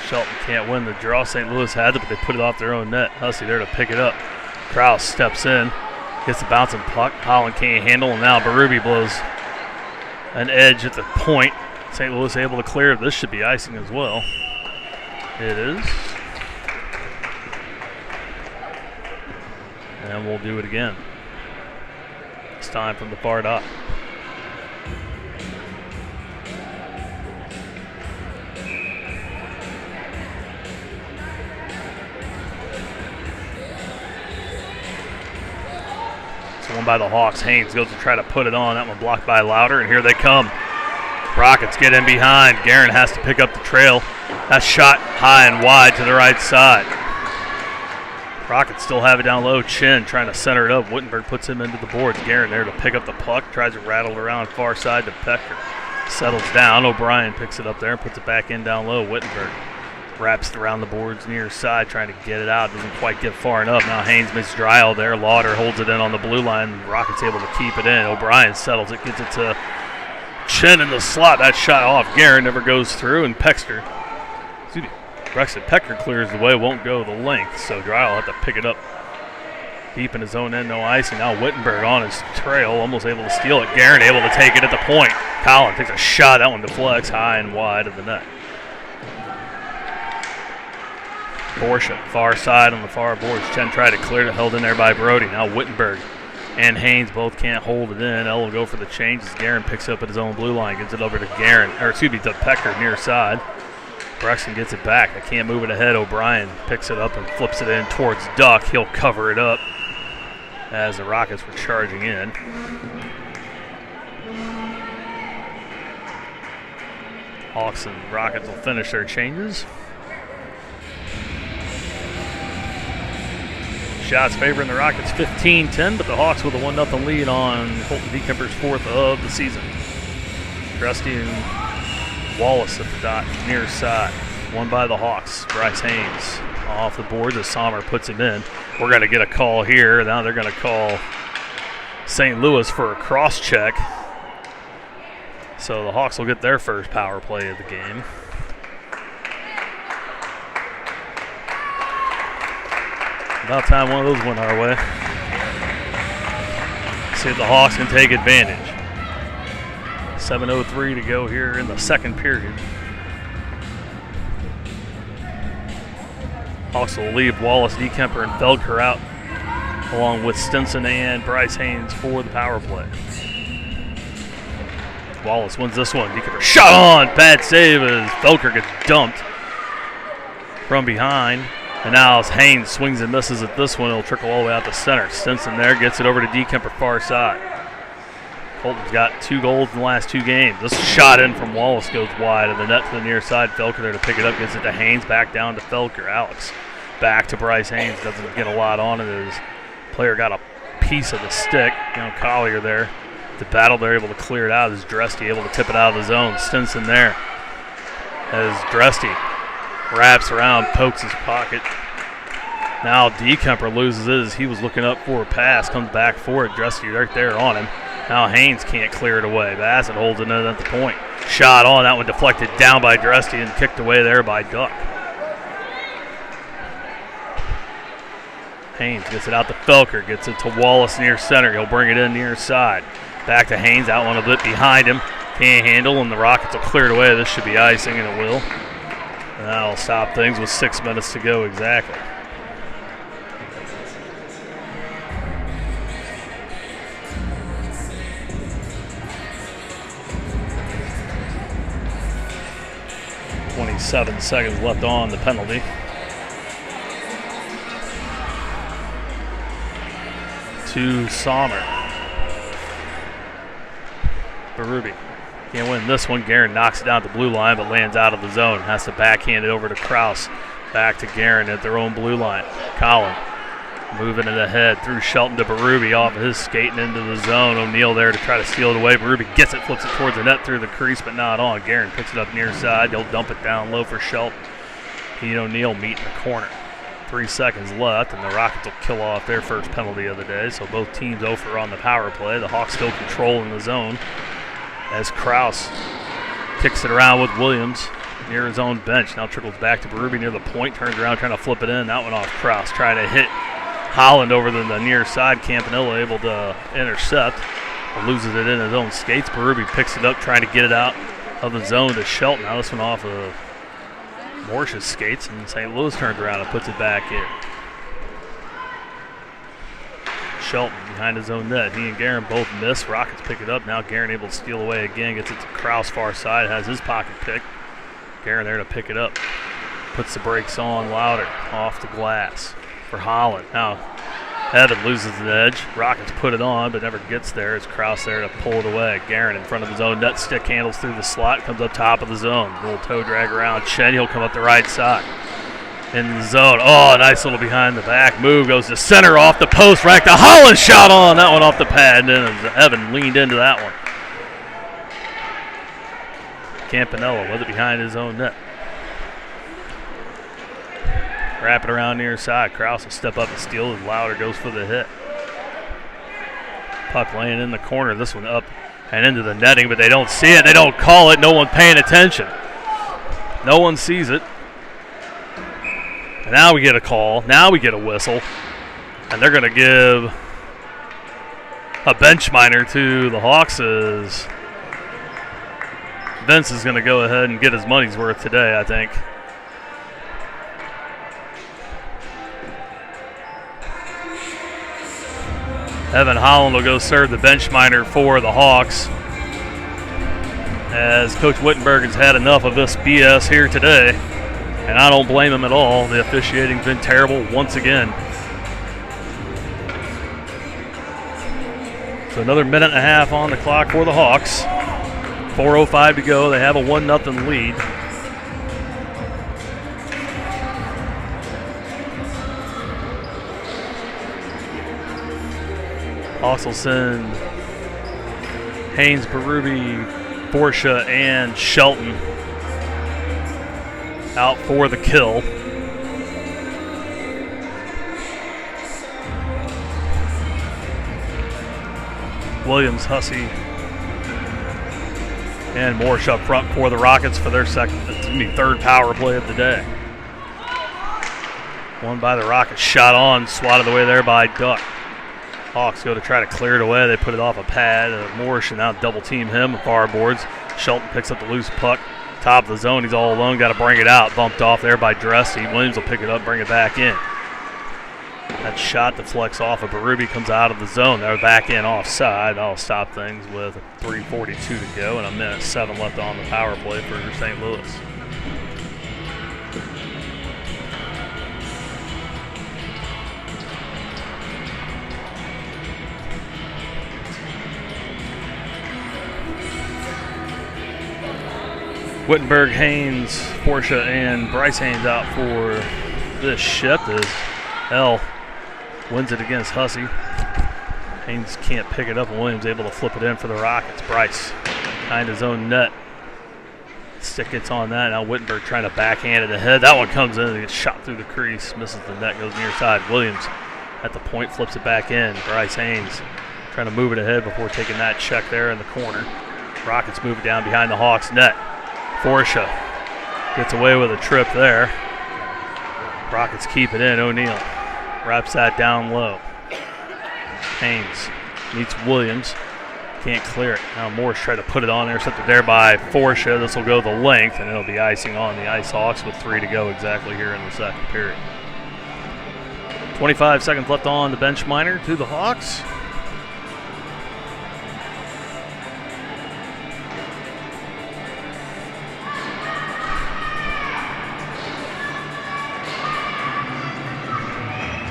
Shelton can't win the draw. St. Louis had it, but they put it off their own net. Hussey there to pick it up. Krause steps in, gets the bouncing puck. Holland can't handle, and now Berube blows an edge at the point. St. Louis able to clear. This should be icing as well. It is. And we'll do it again. This time from the far dot. One by the Hawks. Haynes goes to try to put it on. That one blocked by Louder, and here they come. Rockets get in behind. Guerin has to pick up the trail. That shot high and wide to the right side. Rockets still have it down low. Chin trying to center it up. Wittenberg puts him into the boards. Guerin there to pick up the puck. Tries to rattle it around far side to Poettker. Settles down. O'Brien picks it up there and puts it back in down low. Wittenberg wraps it around the boards near side, trying to get it out. Doesn't quite get far enough. Now Haynes misses Dryle there. Lauder holds it in on the blue line. Rockets able to keep it in. O'Brien settles it, gets it to Chin in the slot. That shot off Guerin never goes through, and Poettker clears the way, won't go the length. So Dryle will have to pick it up deep in his own end. No icing. Now Wittenberg on his trail, almost able to steal it. Guerin able to take it at the point. Collin takes a shot. That one deflects high and wide of the net. Forsha, far side on the far boards. Chen tried to clear it, held in there by Brody. Now Wittenberg and Haynes both can't hold it in. El will go for the change as Guerin picks up at his own blue line, gets it over to to Poettker near side. Brexton gets it back. They can't move it ahead. O'Brien picks it up and flips it in towards Duck. He'll cover it up as the Rockets were charging in. Hawks and Rockets will finish their changes. Shots favoring the Rockets 15-10, but the Hawks with a 1-0 lead on Colton Dekemper's fourth of the season. Dresty and Wallace at the dot, near side. Won by the Hawks. Bryce Haynes off the board as Sommer puts him in. We're going to get a call here. Now they're going to call St. Louis for a cross check. So the Hawks will get their first power play of the game. About time one of those went our way. See if the Hawks can take advantage. 7:03 to go here in the second period. Hawks will leave Wallace, Dekemper, and Feldker out, along with Stinson and Bryce Haynes for the power play. Wallace wins this one. Dekemper shot on. Bad save as Feldker gets dumped from behind. And now as Haynes swings and misses at this one, it'll trickle all the way out the center. Stinson there gets it over to Dekemper far side. Colton's got 2 goals in the last 2 games. This shot in from Wallace goes wide of the net to the near side. Felker there to pick it up, gets it to Haynes, back down to Felker. Alex back to Bryce Haynes, doesn't get a lot on it as player got a piece of the stick. Collier there. The battle, they're able to clear it out as Dresty able to tip it out of the zone. Stinson there as Dresty wraps around, pokes his pocket. Now Dekemper loses it as he was looking up for a pass, comes back for it. Dresty right there on him. Now Haynes can't clear it away. Bassett holds it in at the point. Shot on, that one deflected down by Dresty and kicked away there by Duck. Haynes gets it out to Felker, gets it to Wallace near center. He'll bring it in near side. Back to Haynes, out one a bit behind him. Can't handle, and the Rockets will clear it away. This should be icing, and it will. And that'll stop things with 6 minutes to go exactly. .7 seconds left on the penalty. To Sommer. Berube can't win this one. Guerin knocks it down at the blue line, but lands out of the zone. Has to backhand it over to Kraus. Back to Guerin at their own blue line. Collin moving it ahead through Shelton to Berube off of his skating into the zone. O'Neal there to try to steal it away. Berube gets it, flips it towards the net through the crease, but not on. Guerin picks it up near side. He'll dump it down low for Shelton. He and O'Neal meet in the corner. 3 seconds left, and the Rockets will kill off their first penalty of the day. So both teams over on the power play. The Hawks still controlling the zone as Kraus kicks it around with Williams near his own bench. Now trickles back to Berube near the point, turns around trying to flip it in. That one off Kraus, trying to hit Holland over the near side. Campanella able to intercept. Loses it in his own skates. Berube picks it up, trying to get it out of the zone to Shelton. Now this one off of Morsh's skates, and St. Louis turns around and puts it back in. Shelton behind his own net. He and Guerin both miss. Rockets pick it up. Now Guerin able to steal away again. Gets it to Kraus far side. Has his pocket picked. Guerin there to pick it up. Puts the brakes on. Louder off the glass for Holland. Now Evan loses the edge. Rockets put it on, but never gets there. It's Kraus there to pull it away. Guerin in front of his own net. Stick handles through the slot. Comes up top of the zone. Little toe drag around. Chen, he'll come up the right side. In the zone. Oh, nice little behind the back move. Goes to center off the post. Right to Holland. Shot on. That one off the pad. And then Evan leaned into that one. Campanella with it behind his own net. Wrap it around near side. Kraus will step up and steal as Louder goes for the hit. Puck laying in the corner. This one up and into the netting, but they don't see it. They don't call it. No one paying attention. No one sees it. And now we get a call. Now we get a whistle. And they're going to give a bench minor to the Hawks as Vince is going to go ahead and get his money's worth today, I think. Evan Holland will go serve the bench minor for the Hawks. as Coach Wittenberg has had enough of this BS here today, and I don't blame him at all. The officiating's been terrible once again. So another minute and a half on the clock for the Hawks. 4:05 to go. They have a 1-0 lead. Hawks will send Haynes, Berube, Porsche, and Shelton out for the kill. Williams, Hussey, and Morse up front for the Rockets for their third power play of the day. One by the Rockets, shot on, swatted away there by Duck. Hawks go to try to clear it away. They put it off a pad. Morse and now double team him. Far boards. Shelton picks up the loose puck. Top of the zone. He's all alone. Got to bring it out. Bumped off there by Dressy. Williams will pick it up, bring it back in. That shot deflects off of Berube, comes out of the zone. They're back in offside. That'll stop things with 3:42 to go and a minute 7 left on the power play for St. Louis. Wittenberg, Haynes, Porsche, and Bryce Haynes out for this shift as L wins it against Hussey. Haynes can't pick it up, and Williams able to flip it in for the Rockets. Bryce behind his own net. Stick gets on that. Now Wittenberg trying to backhand it ahead. That one comes in and gets shot through the crease. Misses the net, goes near side. Williams at the point flips it back in. Bryce Haynes trying to move it ahead before taking that check there in the corner. Rockets move it down behind the Hawks net. Porsche gets away with a trip there. Rockets keep it in. O'Neal wraps that down low. Haynes meets Williams. Can't clear it. Now Morse tried to put it on there. Intercepted there by Porsche. This will go the length, and it'll be icing on the Ice Hawks with 3 to go exactly here in the second period. 25 seconds left on the bench minor to the Hawks.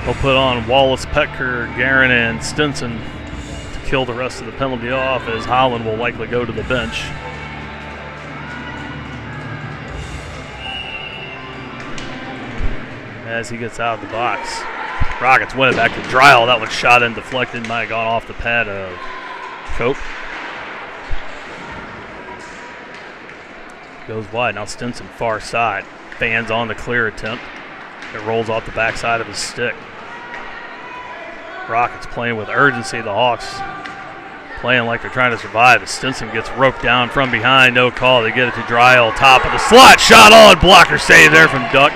They'll put on Wallace, Poettker, Guerin, and Stinson to kill the rest of the penalty off, as Holland will likely go to the bench. As he gets out of the box. Rockets win it back to Dryle. That was shot and deflected. Might have gone off the pad of Cope. Goes wide. Now Stinson far side. Fans on the clear attempt. It rolls off the backside of his stick. Rockets playing with urgency. The Hawks playing like they're trying to survive. Stinson gets roped down from behind. No call. They get it to Dryle. Top of the slot. Shot on. Blocker save there from Duck.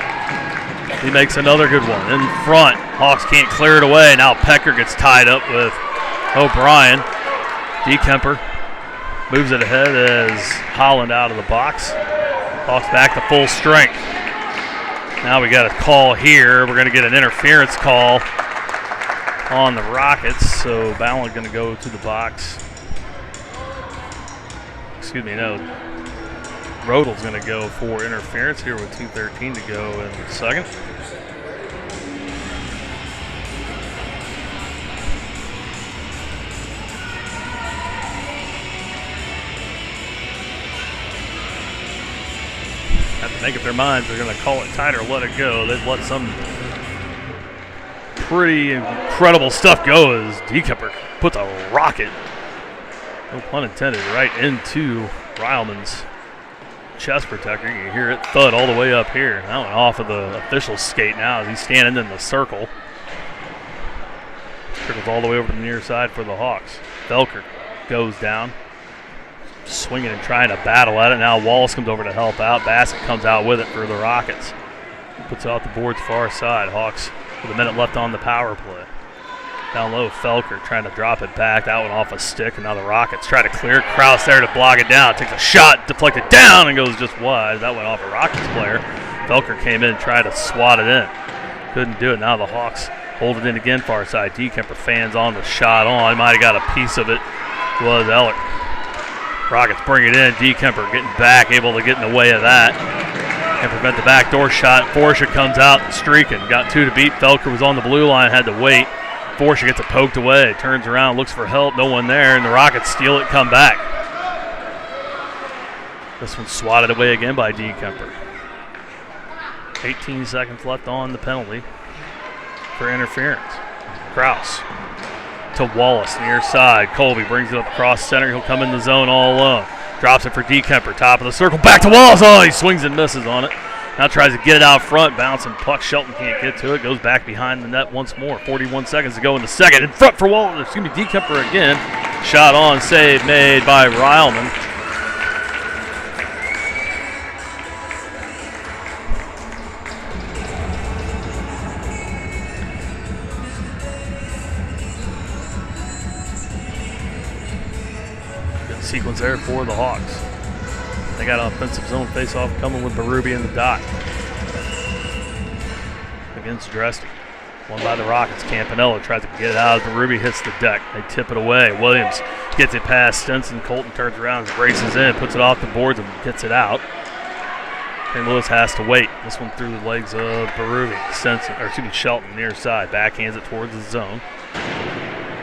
He makes another good one. In front. Hawks can't clear it away. Now Poettker gets tied up with O'Brien. DeKemper moves it ahead as Holland out of the box. Hawks back to full strength. Now we got a call here. We're going to get an interference call on the Rockets. So Ballin going to go to the box. Excuse me, no. Rodel's going to go for interference here with 2:13 to go in the second. Have to make up their minds. They're going to call it tight or let it go. They've let some pretty incredible stuff go as DeKemper puts a rocket, no pun intended, right into Ryleman's chest protector. You can hear it thud all the way up here. That went off of the official's skate now as he's standing in the circle. Trickles all the way over to the near side for the Hawks. Felker goes down, swinging and trying to battle at it. Now Wallace comes over to help out. Bassett comes out with it for the Rockets. Puts out the board's far side. Hawks with a minute left on the power play. Down low, Felker trying to drop it back. That one off a stick, and now the Rockets try to clear. Kraus there to block it down. Takes a shot, deflected down, and goes just wide. That went off a Rockets player. Felker came in and tried to swat it in. Couldn't do it. Now the Hawks hold it in again, far side. DeKemper fans on the shot on. Might have got a piece of it. Was Eller. Rockets bring it in. D. Kemper getting back, able to get in the way of that. And prevent the backdoor shot. Forsha comes out streaking. Got 2 to beat. Felker was on the blue line, had to wait. Forsha gets it poked away. Turns around, looks for help. No one there, and the Rockets steal it, come back. This one's swatted away again by D. Kemper. 18 seconds left on the penalty for interference. Kraus to Wallace, near side. Colby brings it up across center. He'll come in the zone all alone. Drops it for D. Kemper, top of the circle. Back to Wallace. Oh, he swings and misses on it. Now tries to get it out front. Bouncing puck. Shelton can't get to it. Goes back behind the net once more. 41 seconds to go in the second. In front for Wallace. Excuse me, D. Kemper again. Shot on, save made by Ryleman. Sequence there for the Hawks. They got an offensive zone face-off coming with Berube in the dot. Against Dresty. One by the Rockets. Campanella tries to get it out. Berube hits the deck. They tip it away. Williams gets it past Stinson. Colton turns around and races in, puts it off the boards and gets it out. St. Louis has to wait. This one through the legs of Berube. Shelton near side. Backhands it towards the zone.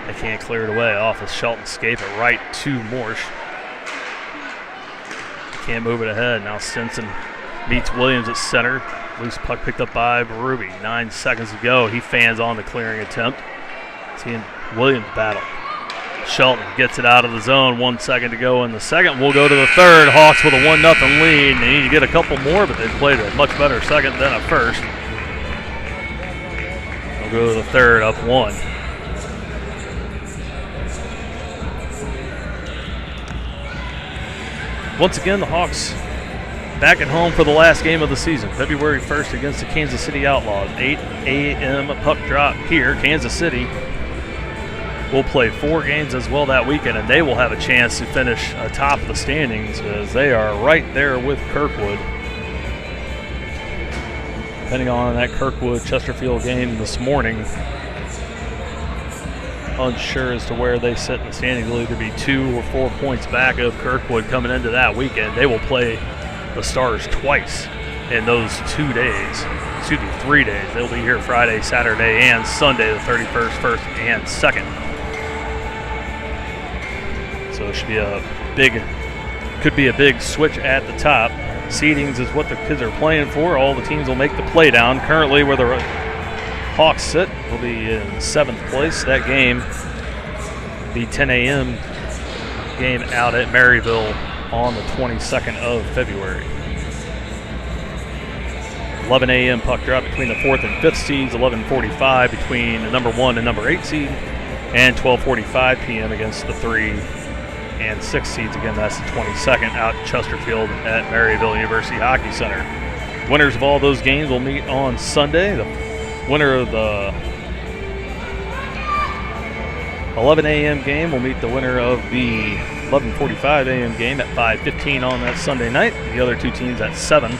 They can't clear it away off of Shelton. Escape it right to Morsch. Can't move it ahead. Now Stinson meets Williams at center. Loose puck picked up by Berube. 9 seconds to go. He fans on the clearing attempt. Seeing Williams battle. Shelton gets it out of the zone. 1 second to go in the second. We'll go to the third. Hawks with a 1-0 lead. They need to get a couple more, but they played a much better second than a first. We'll go to the third, up 1. Once again, the Hawks back at home for the last game of the season, February 1st against the Kansas City Outlaws. 8 a.m. puck drop here. Kansas City will play 4 games as well that weekend, and they will have a chance to finish atop the standings as they are right there with Kirkwood. Depending on that Kirkwood-Chesterfield game this morning, unsure as to where they sit in the standings. They'll either be 2 or 4 points back of Kirkwood coming into that weekend. They will play the Stars twice in those 2 days. 3 days. They'll be here Friday, Saturday, and Sunday, the 31st, 1st, and 2nd. So it should be could be a big switch at the top. Seedings is what the kids are playing for. All the teams will make the play down. Currently, where the Hawks sit will be in 7th place. That game, the 10 a.m. game out at Maryville on the 22nd of February. 11 a.m. puck drop between the 4th and 5th seeds, 11:45 between the number 1 and number 8 seed, and 12:45 p.m. against the 3 and 6 seeds. Again, that's the 22nd out in Chesterfield at Maryville University Hockey Center. Winners of all those games will meet on Sunday. The winner of the 11 a.m. game will meet the winner of the 11:45 a.m. game at 5:15 on that Sunday night. The other 2 teams at 7.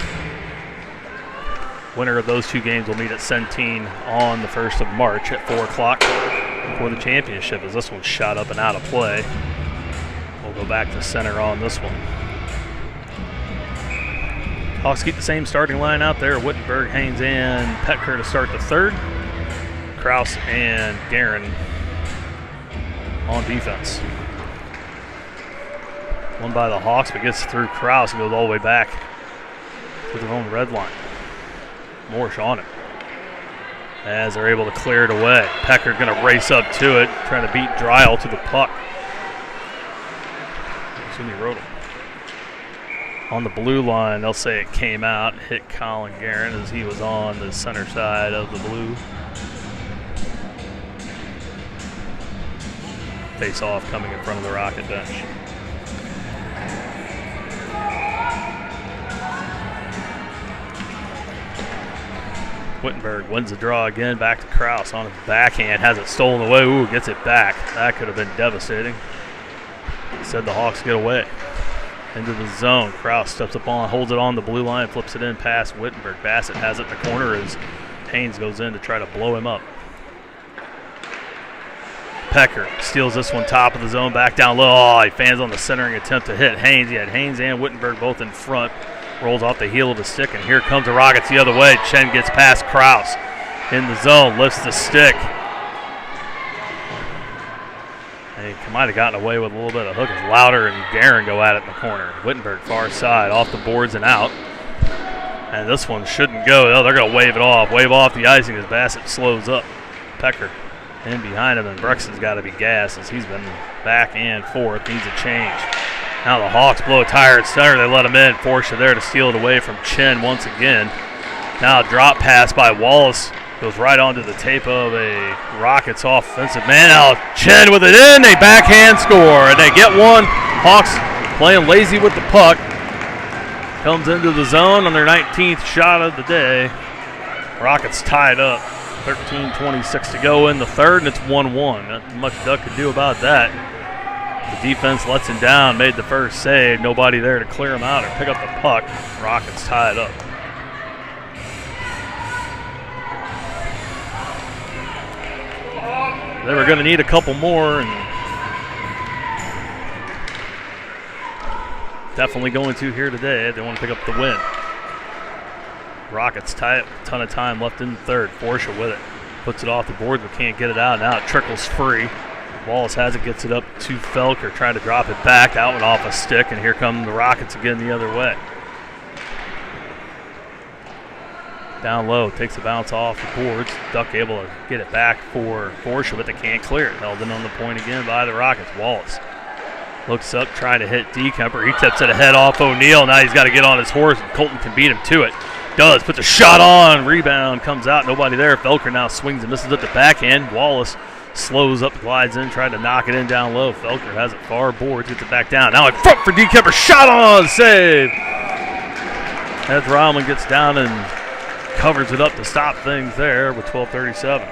Winner of those 2 games will meet at Centene on the 1st of March at 4 o'clock for the championship, as this one's shot up and out of play. We'll go back to center on this one. Hawks keep the same starting line out there. Wittenberg, Haynes, and Poettker to start the third. Kraus and Guerin on defense. One by the Hawks, but gets through Kraus and goes all the way back to their own red line. Morsch on it as they're able to clear it away. Poettker going to race up to it, trying to beat Dryle to the puck. Excuse me, Rodel. On the blue line, they'll say it came out, hit Colin Guerin as he was on the center side of the blue. Face off coming in front of the Rocket bench. Wittenberg wins the draw again, back to Kraus on his backhand, has it stolen away. Ooh, gets it back. That could have been devastating. Said the Hawks get away. Into the zone. Kraus steps up on, holds it on the blue line, flips it in past Wittenberg. Bassett has it in the corner as Haynes goes in to try to blow him up. Poettker steals this one top of the zone, back down low. Oh, he fans on the centering attempt to hit Haynes. He had Haynes and Wittenberg both in front. Rolls off the heel of the stick, and here comes the Rockets the other way. Chen gets past Kraus in the zone, lifts the stick. He might have gotten away with a little bit of hook as Louder and Guerin go at it in the corner. Wittenberg far side, off the boards and out. And this one shouldn't go. Oh, they're going to wave it off. Wave off the icing as Bassett slows up. Poettker in behind him, and Brexton's got to be gassed as he's been back and forth. Needs a change. Now the Hawks blow a tire at center. They let him in. Forsha there to steal it away from Chen once again. Now a drop pass by Wallace. Goes right onto the tape of a Rockets offensive man. Now Chen with it in. They backhand score, and they get one. Hawks playing lazy with the puck. Comes into the zone on their 19th shot of the day. Rockets tied up. 13:26 to go in the third, and it's 1-1. Not much Duck could do about that. The defense lets him down, made the first save. Nobody there to clear him out or pick up the puck. Rockets tied up. They were going to need a couple more, and definitely going to here today. They want to pick up the win. Rockets tie it. A ton of time left in the third. Forsha with it. Puts it off the board, but can't get it out. Now it trickles free. Wallace has it, gets it up to Felker, trying to drop it back. Out and off a stick, and here come the Rockets again the other way. Down low, takes a bounce off the boards. Duck able to get it back for Forsha, but they can't clear it. Held in on the point again by the Rockets. Wallace looks up, trying to hit Dekemper. He tips it ahead off O'Neal. Now he's got to get on his horse, and Colton can beat him to it. Does, puts a shot on, rebound, comes out, nobody there. Felker now swings and misses at the backhand. Wallace slows up, glides in, trying to knock it in down low. Felker has it far boards, gets it back down. Now in front for Dekemper, shot on, save. As Ryman gets down and covers it up to stop things there with 12:37.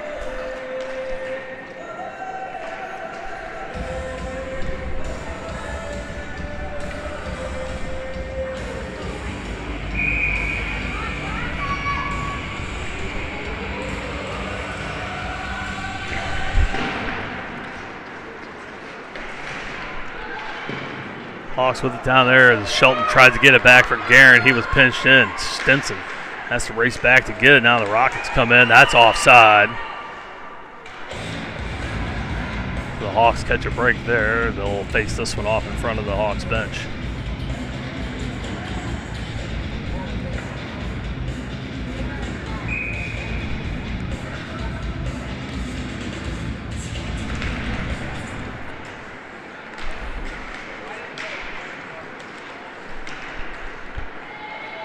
Hawks with it down there as Shelton tries to get it back for Guerin. He was pinched in. Stinson has to race back to get it. Now the Rockets come in. That's offside. The Hawks catch a break there. They'll face this one off in front of the Hawks bench.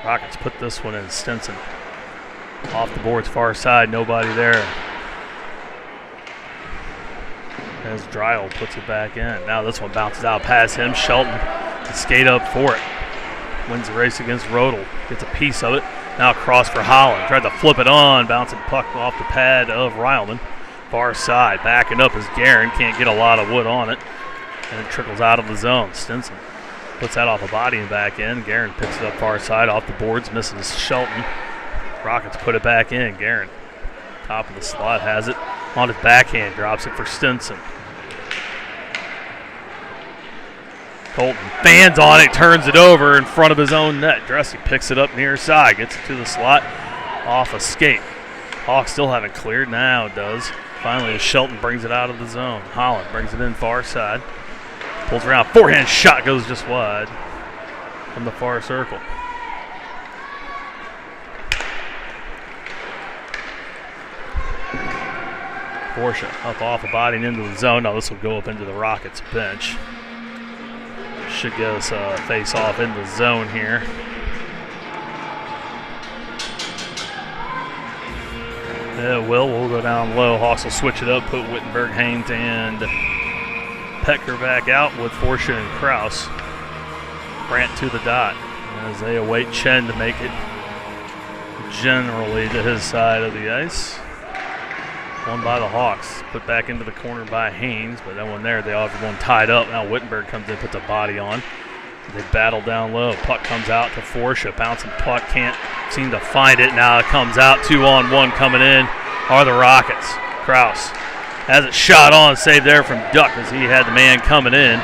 Rockets put this one in. Stinson off the boards, far side, nobody there. As Dryle puts it back in. Now this one bounces out past him. Shelton can skate up for it. Wins the race against Rodel. Gets a piece of it. Now cross for Holland. Tried to flip it on. Bouncing puck off the pad of Ryleman. Far side. Backing up as Guerin. Can't get a lot of wood on it. And it trickles out of the zone. Stinson puts that off a body and back in. Guerin picks it up far side off the boards, misses Shelton. Rockets put it back in. Guerin, top of the slot, has it on his backhand, drops it for Stinson. Colton fans on it, turns it over in front of his own net. Dressy picks it up near side, gets it to the slot, off a skate. Hawks still haven't cleared, now it does. Finally, Shelton brings it out of the zone. Holland brings it in far side. Pulls around, forehand shot goes just wide from the far circle. Forsha up off a body and into the zone. Now this will go up into the Rockets bench. Should get us a face off in the zone here. Yeah, we'll go down low. Hawks will switch it up, put Wittenberg, Haynes, and Poettker back out with Forsha and Kraus. Brandt to the dot as they await Chen to make it generally to his side of the ice. One by the Hawks, put back into the corner by Haynes, but that one there, they all have one tied up. Now Wittenberg comes in, puts a body on. They battle down low. Puck comes out to Forsha. Bouncing puck, can't seem to find it. Now it comes out, 2-on-1 coming in are the Rockets. Kraus Has it shot on, saved there from Duck as he had the man coming in.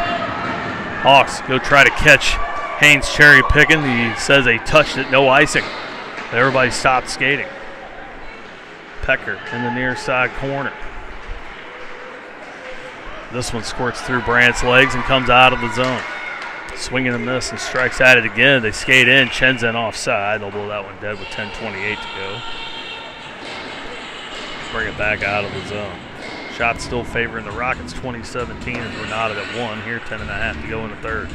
Hawks go try to catch Haynes cherry picking. He says they touched it, no icing. Everybody stopped skating. Poettker in the near side corner. This one squirts through Brandt's legs and comes out of the zone. Swinging a miss and strikes at it again. They skate in. Chen's in offside. They'll blow that one dead with 10:28 to go. Bring it back out of the zone. Shot still favoring the Rockets 2017 as we're knotted at 1 here, 10.5 to go in the third.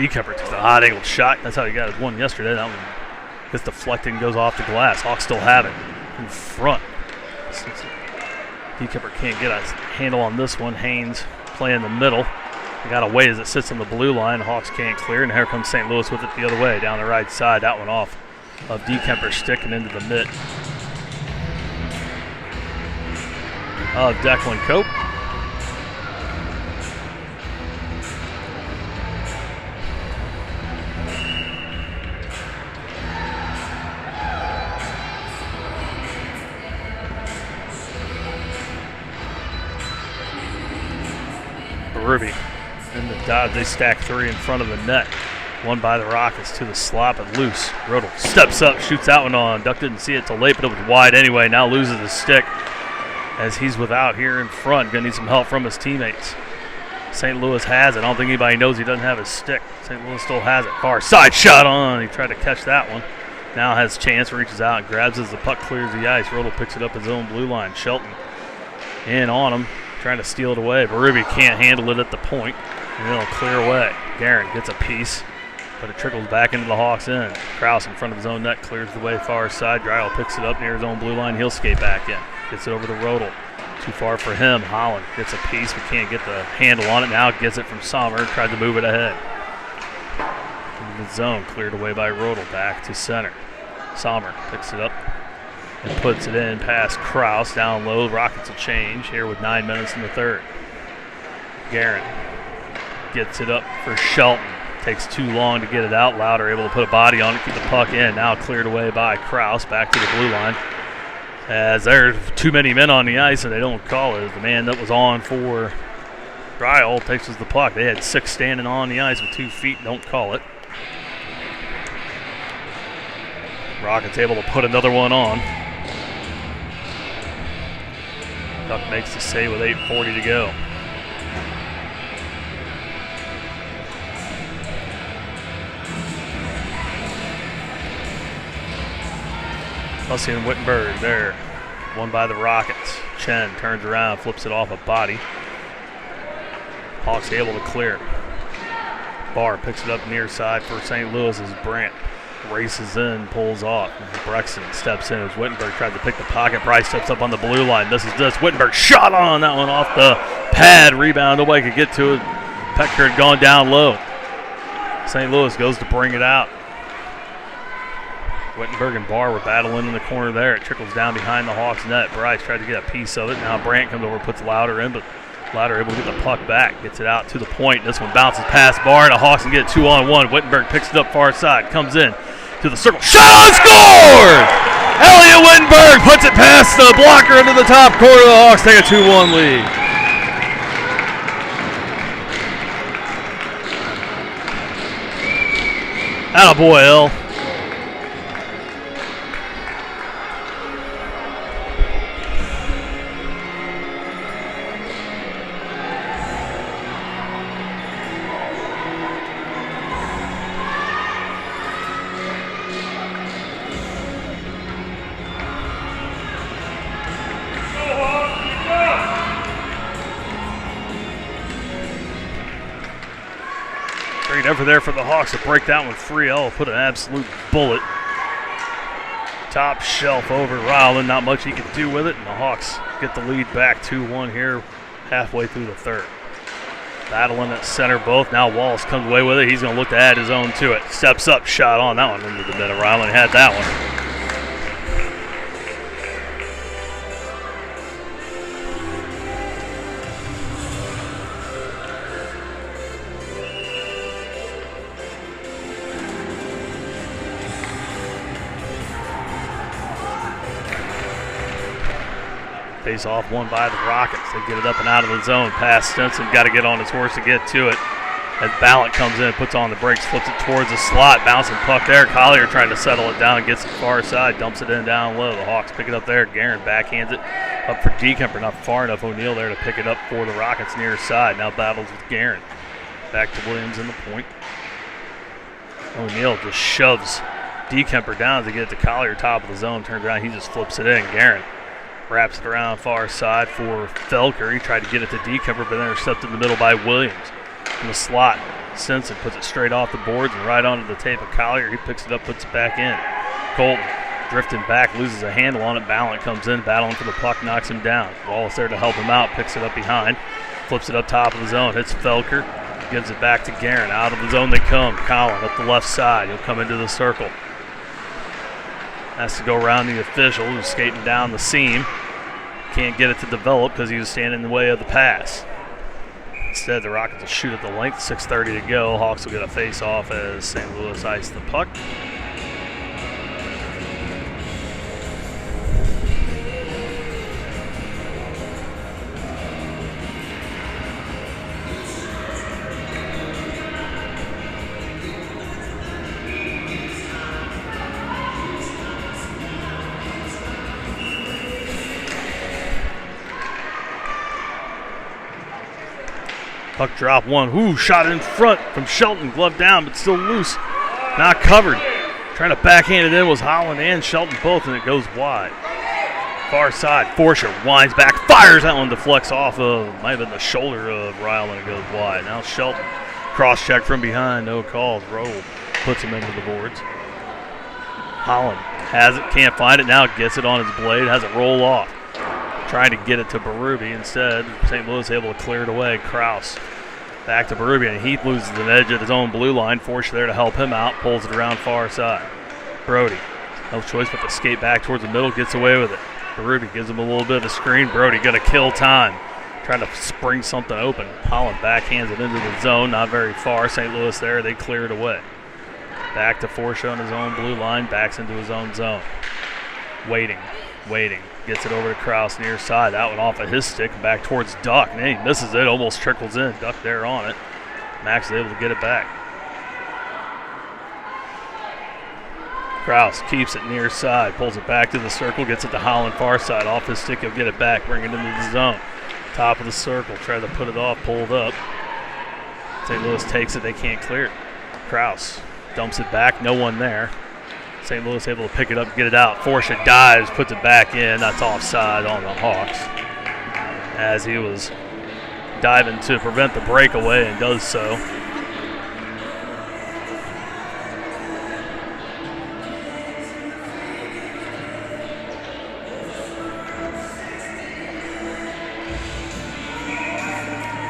Kemper took the hot angled shot. That's how he got his one yesterday. That one gets deflected and goes off the glass. Hawks still have it in front. Kemper can't get a handle on this one. Haynes playing the middle. He got away as it sits on the blue line. Hawks can't clear, and here comes St. Louis with it the other way down the right side. That one off of Kemper sticking into the mitt of Declan Cope. Ruby in the dodge. They stack 3 in front of the net. One by the Rockets to the slot, but loose. Rodel steps up, shoots that one on. Duck didn't see it till late, but it was wide anyway. Now loses his stick as he's without here in front. Gonna need some help from his teammates. St. Louis has it. I don't think anybody knows he doesn't have his stick. St. Louis still has it. Far side shot on. He tried to catch that one. Now has a chance, reaches out and grabs as the puck clears the ice. Rodel picks it up his own blue line. Shelton in on him, trying to steal it away. Berube can't handle it at the point, and it'll clear away. Guerin gets a piece, but it trickles back into the Hawks' end. Krause in front of his own net clears the way far side. Dryle picks it up near his own blue line. He'll skate back in. Gets it over to Rodel. Too far for him. Holland gets a piece, but can't get the handle on it. Now gets it from Sommer. Tried to move it ahead. Into the zone, cleared away by Rodel. Back to center. Sommer picks it up and puts it in past Krause. Down low. Rockets will change here with 9 minutes in the third. Guerin gets it up for Shelton. Takes too long to get it out. Louder able to put a body on it, keep the puck in. Now cleared away by Krause. Back to the blue line. As there's too many men on the ice and they don't call it. The man that was on for Dryle takes the puck. They had 6 standing on the ice with 2 feet. Don't call it. Rockets able to put another one on. Duck makes the save with 8:40 to go. Hussey and Wittenberg there. One by the Rockets. Chen turns around, flips it off a body. Hawks able to clear. Barr picks it up near side for St. Louis as Brandt races in, pulls off. Brexton steps in as Wittenberg tried to pick the pocket. Bryce steps up on the blue line. This is this. Wittenberg shot on that one off the pad. Rebound. Nobody could get to it. Poettker had gone down low. St. Louis goes to bring it out. Wittenberg and Barr were battling in the corner there. It trickles down behind the Hawks net. Bryce tried to get a piece of it. Now Brandt comes over, puts Louder in, but Louder able to get the puck back. Gets it out to the point. This one bounces past Barr. The Hawks can get 2-on-1. Wittenberg picks it up far side. Comes in to the circle. Shot on, scored! Elliot Wittenberg puts it past the blocker into the top corner. The Hawks take a 2-1 lead. Attaboy, El. Great effort there for the Hawks to break that one free. El put an absolute bullet. Top shelf over Ryland. Not much he could do with it, and the Hawks get the lead back 2-1 here halfway through the third. Battling at center both. Now Wallace comes away with it. He's going to look to add his own to it. Steps up, shot on that one into the middle. Ryland had that one. Face off one by the Rockets. They get it up and out of the zone. Pass Stinson. Got to get on his horse to get to it. As Ballot comes in, puts on the brakes, flips it towards the slot. Bouncing puck there. Collier trying to settle it down. Gets it far side. Dumps it in down low. The Hawks pick it up there. Guerin backhands it up for Dekemper. Not far enough. O'Neal there to pick it up for the Rockets near side. Now battles with Guerin. Back to Williams in the point. O'Neal just shoves Dekemper down to get it to Collier, top of the zone. Turns around. He just flips it in. Guerin wraps it around far side for Poettker. He tried to get it to Dekemper, but intercepted in the middle by Williams. In the slot, Stinson puts it straight off the boards and right onto the tape of Collier. He picks it up, puts it back in. Colton drifting back, loses a handle on it. Ballon comes in, battling for the puck, knocks him down. Wallace there to help him out, picks it up behind, flips it up top of the zone, hits Poettker, gives it back to Guerin. Out of the zone they come. Collin up the left side. He'll come into the circle. Has to go around the official who's skating down the seam. Can't get it to develop because he was standing in the way of the pass. Instead, the Rockets will shoot at the length. 6:30 to go. Hawks will get a face-off as St. Louis ice the puck. Puck drop one. Ooh, shot in front from Shelton. Glove down, but still loose. Not covered. Trying to backhand it in was Holland and Shelton both, and it goes wide. Far side. Forscher winds back, fires that one, deflects off of, might have been the shoulder of Ryle, and it goes wide. Now Shelton. Cross check from behind, no calls. Roll puts him into the boards. Holland has it, can't find it. Now gets it on his blade, has it roll off. Trying to get it to Berube. Instead, St. Louis able to clear it away. Kraus back to Berube, and Heath loses an edge at his own blue line. Forscher there to help him out. Pulls it around far side. Brody, no choice but to skate back towards the middle. Gets away with it. Berube gives him a little bit of a screen. Brody going to kill time. Trying to spring something open. Holland backhands it into the zone. Not very far. St. Louis there. They clear it away. Back to Forscher on his own blue line. Backs into his own zone. Waiting. Gets it over to Kraus near side. That one off of his stick and back towards Duck. And he misses it, almost trickles in. Duck there on it. Max is able to get it back. Kraus keeps it near side, pulls it back to the circle, gets it to Holland far side. Off his stick, he'll get it back, bring it into the zone. Top of the circle, try to put it off, pulled up. St. Louis takes it, they can't clear it. Kraus dumps it back, no one there. St. Louis able to pick it up and get it out. Forscher dives, puts it back in. That's offside on the Hawks as he was diving to prevent the breakaway and does so.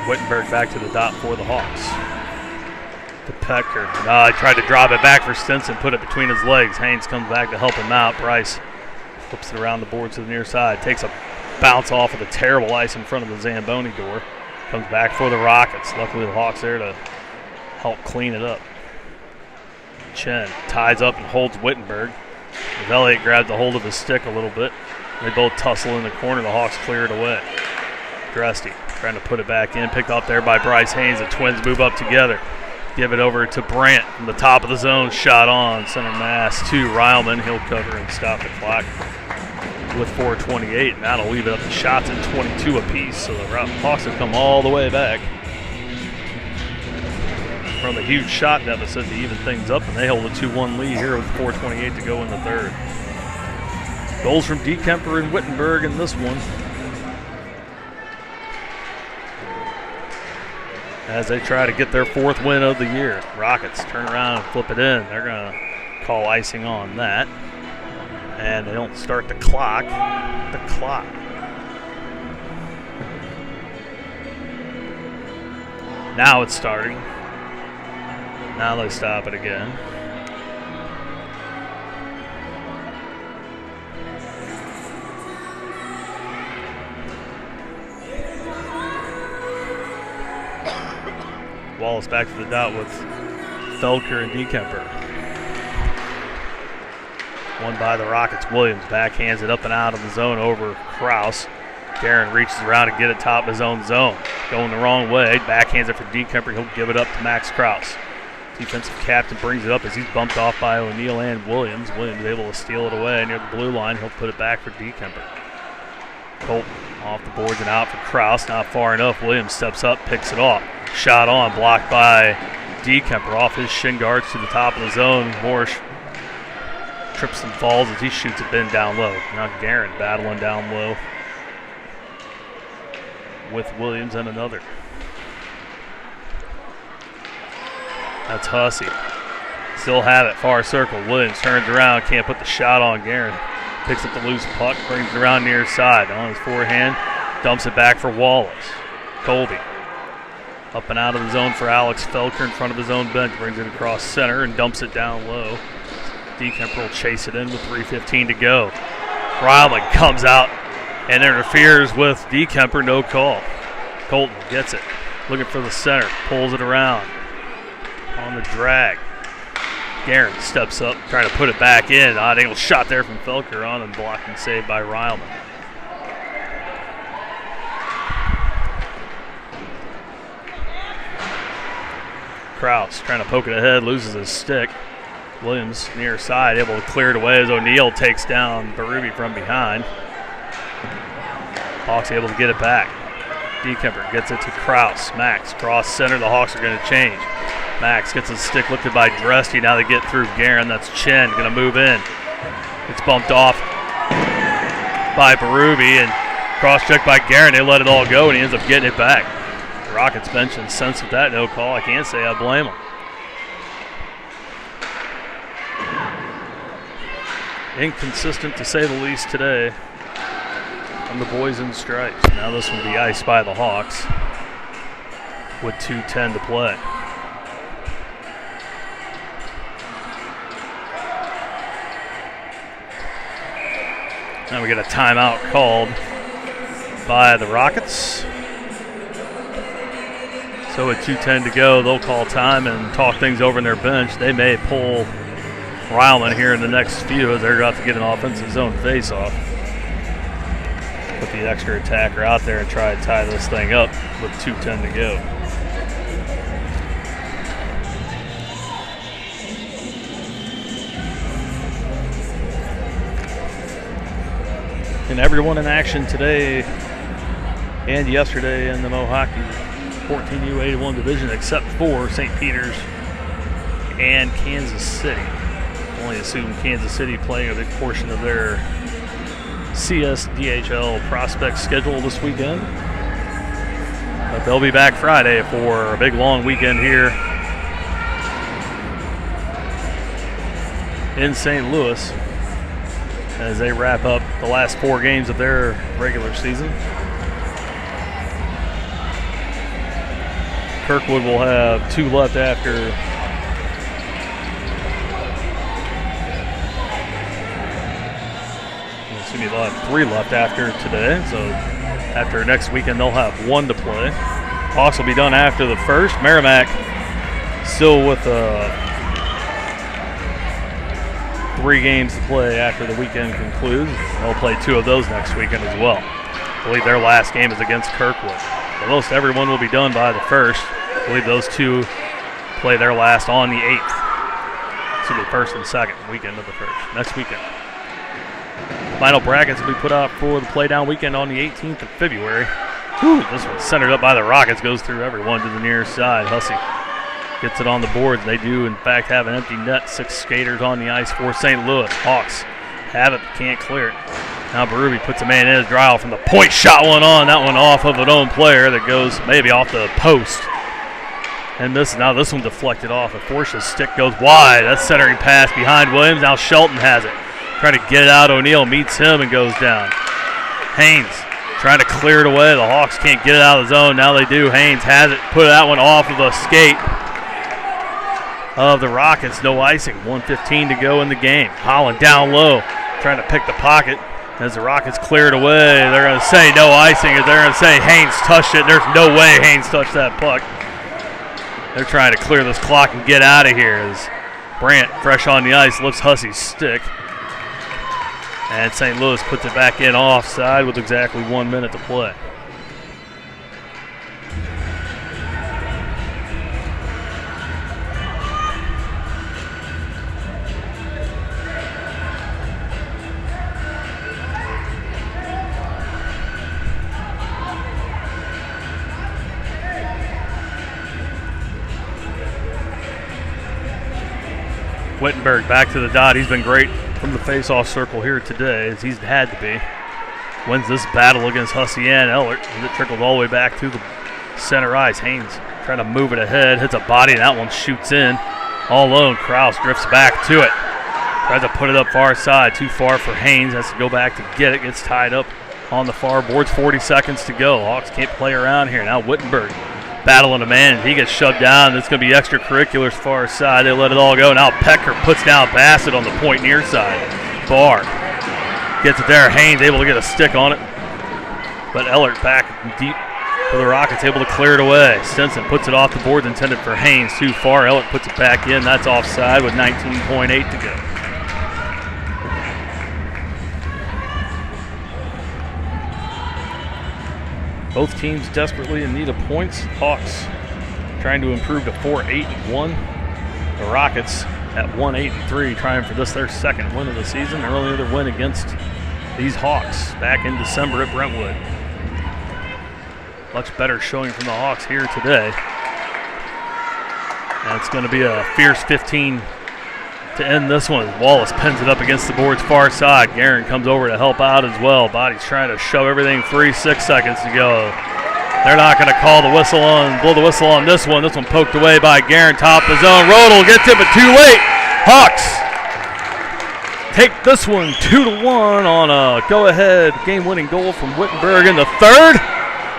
Wittenberg back to the dot for the Hawks. To Poettker. He tried to drop it back for Stinson, put it between his legs. Haynes comes back to help him out. Bryce flips it around the board to the near side. Takes a bounce off of the terrible ice in front of the Zamboni door. Comes back for the Rockets. Luckily the Hawks there to help clean it up. Chen ties up and holds Wittenberg. As Elliott grabs a hold of his stick a little bit. They both tussle in the corner. The Hawks clear it away. Dresty trying to put it back in. Picked up there by Bryce Haynes. The Twins move up together. Give it over to Brandt from the top of the zone. Shot on center mass to Ryleman. He'll cover and stop the clock with 4:28, and that'll leave it up to shots at 22 apiece. So the Hawks have come all the way back from a huge shot deficit to even things up, and they hold a 2-1 lead here with 4:28 to go in the third. Goals from Dekemper and Wittenberg in this one, as they try to get their fourth win of the year. Rockets turn around and flip it in. They're going to call icing on that. And they don't start the clock. Now it's starting. Now they stop it again. Wallace back to the dot with Poettker and DeKemper. One by the Rockets. Williams backhands it up and out of the zone over Kraus. Guerin reaches around and get it top of his own zone. Going the wrong way. Backhands it for DeKemper. He'll give it up to Max Kraus. Defensive captain brings it up as he's bumped off by O'Neal and Williams. Williams able to steal it away near the blue line. He'll put it back for DeKemper. Colton off the boards and out for Kraus. Not far enough. Williams steps up, picks it off. Shot on, blocked by DeKemper off his shin guards to the top of the zone. Morris trips and falls as he shoots it bin down low. Now Guerin battling down low with Williams and another. That's Hussey. Still have it, far circle. Williams turns around, can't put the shot on Guerin. Picks up the loose puck, brings it around near side on his forehand, dumps it back for Wallace. Colby. Up and out of the zone for Alex Poettker in front of his own bench. Brings it across center and dumps it down low. DeKemper will chase it in with 3:15 to go. Ryland comes out and interferes with DeKemper. No call. Colton gets it. Looking for the center. Pulls it around. On the drag. Guerin steps up, trying to put it back in. Odd angle shot there from Poettker on and blocked and saved by Ryland. Kraus trying to poke it ahead, loses his stick. Williams near side, able to clear it away as O'Neal takes down Berube from behind. Hawks able to get it back. DeKemper gets it to Kraus. Max cross center. The Hawks are going to change. Max gets his stick lifted by Dresty. Now they get through Guerin. That's Chen going to move in. It's bumped off by Berube and cross check by Guerin. They let it all go and he ends up getting it back. Rockets bench and sense with that no call. I can't say I blame him. Inconsistent to say the least today from the boys in stripes. Now this will be iced by the Hawks with 2:10 to play. Now we get a timeout called by the Rockets. So with 2:10 to go, they'll call time and talk things over in their bench. They may pull Ryland here in the next few as they're about to get an offensive zone face-off. Put the extra attacker out there and try to tie this thing up with 2:10 to go. And everyone in action today and yesterday in the Mohawk 14U81 division except for St. Peter's and Kansas City. Only assume Kansas City playing a big portion of their CSDHL prospect schedule this weekend. But they'll be back Friday for a big long weekend here in St. Louis as they wrap up the last 4 games of their regular season. Kirkwood will have 2 left after they'll have 3 left after today. So after next weekend, they'll have 1 to play. Hawks will be done after the first. Merrimack still with 3 games to play after the weekend concludes. They'll play 2 of those next weekend as well. I believe their last game is against Kirkwood. But most everyone will be done by the first. I believe those 2 play their last on the 8th. So the first and second weekend of the first, next weekend. Final brackets will be put out for the play-down weekend on the 18th of February. Whew, this one's centered up by the Rockets, goes through everyone to the near side. Hussey gets it on the boards. They do, in fact, have an empty net. 6 skaters on the ice for St. Louis. Hawks have it, can't clear it. Now Berube puts a man in his driveway from the point, shot one on. That one off of an own player that goes maybe off the post. And now this one deflected off. Force's stick goes wide. That's centering pass behind Williams. Now Shelton has it. Trying to get it out. O'Neal meets him and goes down. Haynes trying to clear it away. The Hawks can't get it out of the zone. Now they do. Haynes has it. Put that one off of a skate of the Rockets. No icing. 1:15 to go in the game. Holland down low, trying to pick the pocket. As the Rockets clear it away, they're going to say no icing. They're going to say Haynes touched it. There's no way Haynes touched that puck. They're trying to clear this clock and get out of here as Brandt, fresh on the ice, lifts Hussey's stick. And St. Louis puts it back in offside with exactly 1 minute to play. Wittenberg back to the dot. He's been great from the face-off circle here today, as he's had to be. Wins this battle against Hussey and Ellert, and it trickled all the way back to the center ice. Haynes trying to move it ahead, hits a body, and that one shoots in. All alone, Krause drifts back to it. Tries to put it up far side, too far for Haynes. Has to go back to get it, gets tied up on the far boards. 40 seconds to go. Hawks can't play around here. Now Wittenberg battling a man. He gets shoved down. It's going to be extracurriculars far side. They let it all go. Now Poettker puts down Bassett on the point near side. Barr gets it there. Haynes able to get a stick on it. But Ellert back deep for the Rockets, able to clear it away. Stinson puts it off the board, intended for Haynes. Too far. Ellert puts it back in. That's offside with 19.8 to go. Both teams desperately in need of points. Hawks trying to improve to 4-8-1. The Rockets at 1-8-3, trying for this their second win of the season. Their only other win against these Hawks back in December at Brentwood. Much better showing from the Hawks here today. And it's going to be a fierce 15 to end this one. Wallace pins it up against the board's far side. Guerin comes over to help out as well. Body's trying to shove everything free. 6 seconds to go. They're not going to call the whistle on, blow the whistle on this one. This one poked away by Guerin, top of the zone. Rodel gets it, but too late. Hawks take this one 2-1 on a go-ahead game-winning goal from Wittenberg in the third.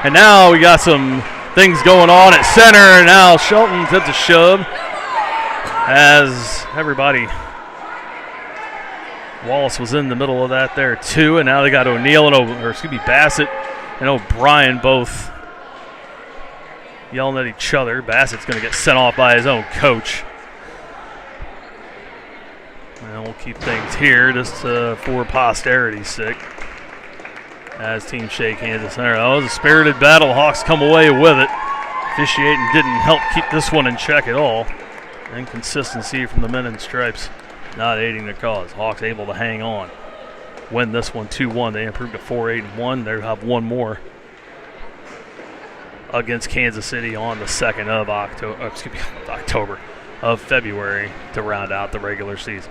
And now we got some things going on at center. Now Shelton gets a shove. As everybody, Wallace was in the middle of that there too, and now they got O'Neal and Bassett and O'Brien both yelling at each other. Bassett's going to get sent off by his own coach. And we'll keep things here just for posterity's sake as teams shake hands at center. That was a spirited battle. Hawks come away with it. Officiating didn't help keep this one in check at all. Inconsistency from the men in stripes not aiding their cause. Hawks able to hang on. Win this one 2-1. They improved to 4-8-1. They have one more against Kansas City on the 2nd of October of February to round out the regular season.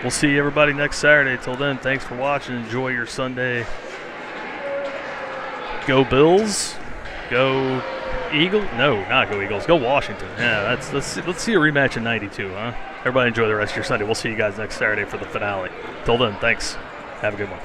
We'll see everybody next Saturday. Till then, thanks for watching. Enjoy your Sunday. Go Bills. Go Eagles? No, not go Eagles. Go Washington. Yeah, let's see a rematch in '92, huh? Everybody enjoy the rest of your Sunday. We'll see you guys next Saturday for the finale. Till then, thanks. Have a good one.